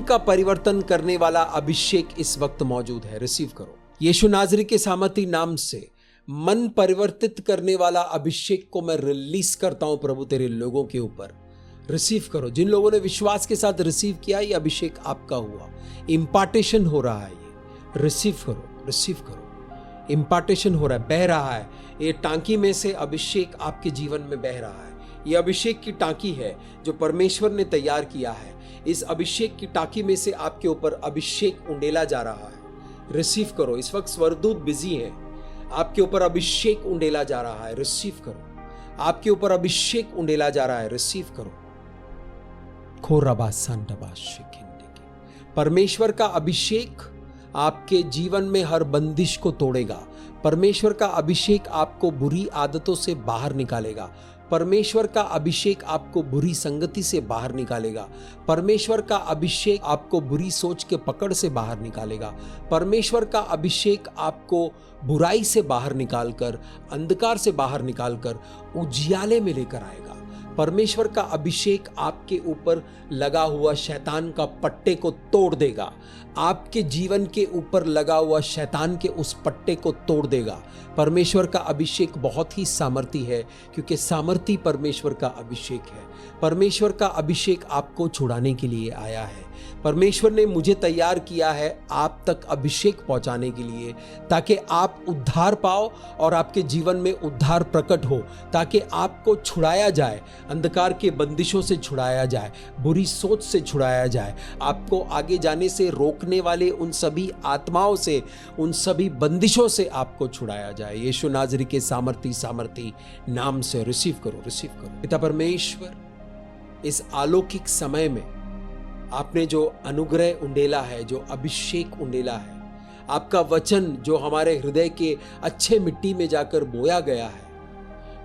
का परिवर्तन करने वाला अभिषेक इस वक्त मौजूद है। रिसीव करो यीशु नाज़री के सामर्थी नाम से। मन परिवर्तित करने वाला अभिषेक को मैं रिलीज करता हूं प्रभु तेरे लोगों के ऊपर। रिसीव करो। जिन लोगों ने विश्वास के साथ रिसीव किया, ये अभिषेक आपका हुआ। इम्पार्टेशन हो रहा है, ये रिसीव करो। इम्पार्टेशन हो रहा है, बह रहा है। ये टांकी में से अभिषेक आपके जीवन में बह रहा है। ये अभिषेक की टांकी है जो परमेश्वर ने तैयार किया है। इस अभिषेक की टांकी में से आपके ऊपर अभिषेक उंडेला जा रहा है। रिसीव करो। इस वक्त स्वर्गदूत बिजी है, आपके ऊपर अभिषेक उंडेला जा रहा है। रिसीव करो। आपके ऊपर अभिषेक उंडेला जा रहा है। रिसीव करो। परमेश्वर का अभिषेक आपके जीवन में हर बंदिश को तोड़ेगा। परमेश्वर का अभिषेक आपको बुरी आदतों से बाहर निकालेगा। परमेश्वर का अभिषेक आपको बुरी संगति से बाहर निकालेगा। परमेश्वर का अभिषेक आपको बुरी सोच के पकड़ से बाहर निकालेगा। परमेश्वर का अभिषेक आपको बुराई से बाहर निकालकर, अंधकार से बाहर निकालकर उजियाले में लेकर आएगा। परमेश्वर का अभिषेक आपके ऊपर लगा हुआ शैतान का पट्टे को तोड़ देगा। आपके जीवन के ऊपर लगा हुआ शैतान के उस पट्टे को तोड़ देगा। परमेश्वर का अभिषेक बहुत ही सामर्थी है, क्योंकि सामर्थी परमेश्वर का अभिषेक है। परमेश्वर का अभिषेक आपको छुड़ाने के लिए आया है। परमेश्वर ने मुझे तैयार किया है आप तक अभिषेक पहुंचाने के लिए, ताकि आप उद्धार पाओ और आपके जीवन में उद्धार प्रकट हो, ताकि आपको छुड़ाया जाए, अंधकार के बंदिशों से छुड़ाया जाए, बुरी सोच से छुड़ाया जाए, आपको आगे जाने से रोकने वाले उन सभी आत्माओं से, उन सभी बंदिशों से आपको छुड़ाया जाए। यीशु नाज़री के सामर्थी नाम से रिसीव करो। पिता परमेश्वर, इस अलौकिक समय में आपने जो अनुग्रह उंडेला है, जो अभिषेक उंडेला है, आपका वचन जो हमारे हृदय के अच्छे मिट्टी में जाकर बोया गया है,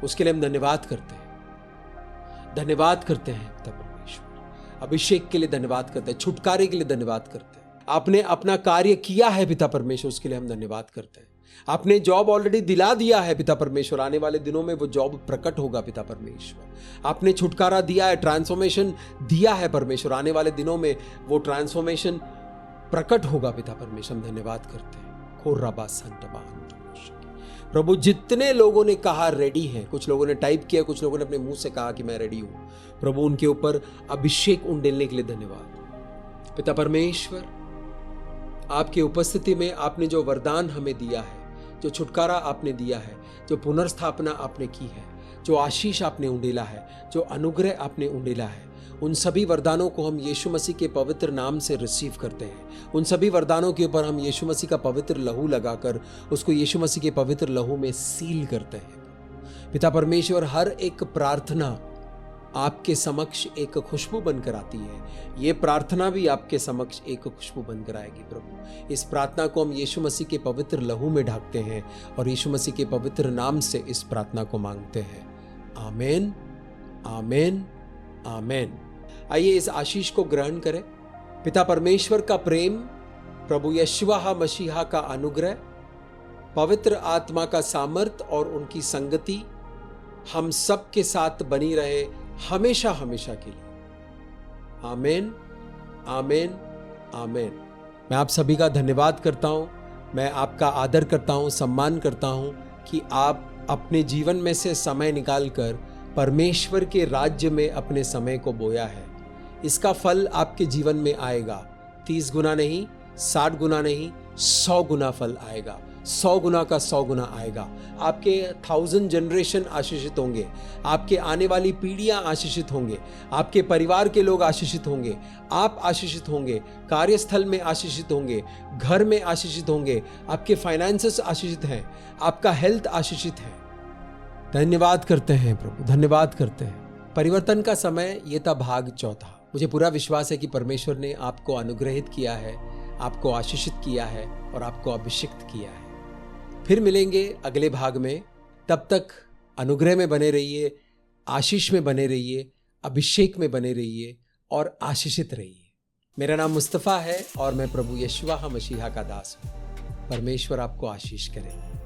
उसके लिए हम धन्यवाद करते हैं पिता परमेश्वर। अभिषेक के लिए धन्यवाद करते हैं, छुटकारे के लिए धन्यवाद करते हैं। आपने अपना कार्य किया है पिता परमेश्वर, उसके लिए हम धन्यवाद करते हैं। आपने जॉब ऑलरेडी दिला दिया है पिता परमेश्वर, आने वाले दिनों में वो जॉब प्रकट होगा पिता परमेश्वर। आपने छुटकारा दिया है, ट्रांसफॉर्मेशन दिया है परमेश्वर, आने वाले दिनों में वो ट्रांसफॉर्मेशन प्रकट होगा पिता परमेश्वर। हम धन्यवाद करते हैं। प्रभु, जितने लोगों ने कहा रेडी है, कुछ लोगों ने टाइप किया, कुछ लोगों ने अपने मुंह से कहा कि मैं रेडी हूं, प्रभु उनके ऊपर अभिषेक उंडेलने के लिए धन्यवाद। पिता परमेश्वर, आपकी उपस्थिति में आपने जो वरदान हमें दिया है, जो छुटकारा आपने दिया है, जो पुनर्स्थापना आपने की है, जो आशीष आपने उंडेला है, जो अनुग्रह आपने उंडेला है, उन सभी वरदानों को हम यीशु मसीह के पवित्र नाम से रिसीव करते हैं। उन सभी वरदानों के ऊपर हम यीशु मसीह का पवित्र लहू लगाकर उसको यीशु मसीह के पवित्र लहू में सील करते हैं। पिता परमेश्वर, हर एक प्रार्थना आपके समक्ष एक खुशबू बनकर आती है। ये प्रार्थना भी आपके समक्ष एक खुशबू बनकर आएगी प्रभु। इस प्रार्थना को हम यीशु मसीह के पवित्र लहू में ढाकते हैं और यीशु मसीह के पवित्र नाम से इस प्रार्थना को मांगते हैं। आमीन, आमीन, आमीन। आइए इस आशीष को ग्रहण करें। पिता परमेश्वर का प्रेम, प्रभु यशुआ मसीहा का अनुग्रह, पवित्र आत्मा का सामर्थ और उनकी संगति हम सब के साथ बनी रहे हमेशा हमेशा के लिए। आमीन, आमीन, आमीन। मैं आप सभी का धन्यवाद करता हूं। मैं आपका आदर करता हूं, सम्मान करता हूं कि आप अपने जीवन में से समय निकालकर परमेश्वर के राज्य में अपने समय को बोया है। इसका फल आपके जीवन में आएगा। 30 गुना नहीं, 60 गुना नहीं, 100 गुना फल आएगा। 100 गुना का 100 गुना आएगा। आपके 1000 जनरेशन आशीषित होंगे। आपके आने वाली पीढ़ियां आशीषित होंगे। आपके परिवार के लोग आशीषित होंगे। आप आशीषित होंगे। कार्यस्थल में आशीषित होंगे। घर में आशीषित होंगे। आपके फाइनेंसेस आशीषित हैं। आपका हेल्थ आशीषित है। धन्यवाद करते हैं प्रभु, धन्यवाद करते हैं। परिवर्तन का समय ये था भाग 4। मुझे पूरा विश्वास है कि परमेश्वर ने आपको अनुग्रहित किया है, आपको आशीषित किया है और आपको अभिषिक्त किया है। फिर मिलेंगे अगले भाग में। तब तक अनुग्रह में बने रहिए, आशीष में बने रहिए, अभिषेक में बने रहिए और आशीषित रहिए। मेरा नाम मुस्तफ़ा है और मैं प्रभु यशुआ मसीहा का दास हूँ। परमेश्वर आपको आशीष करे।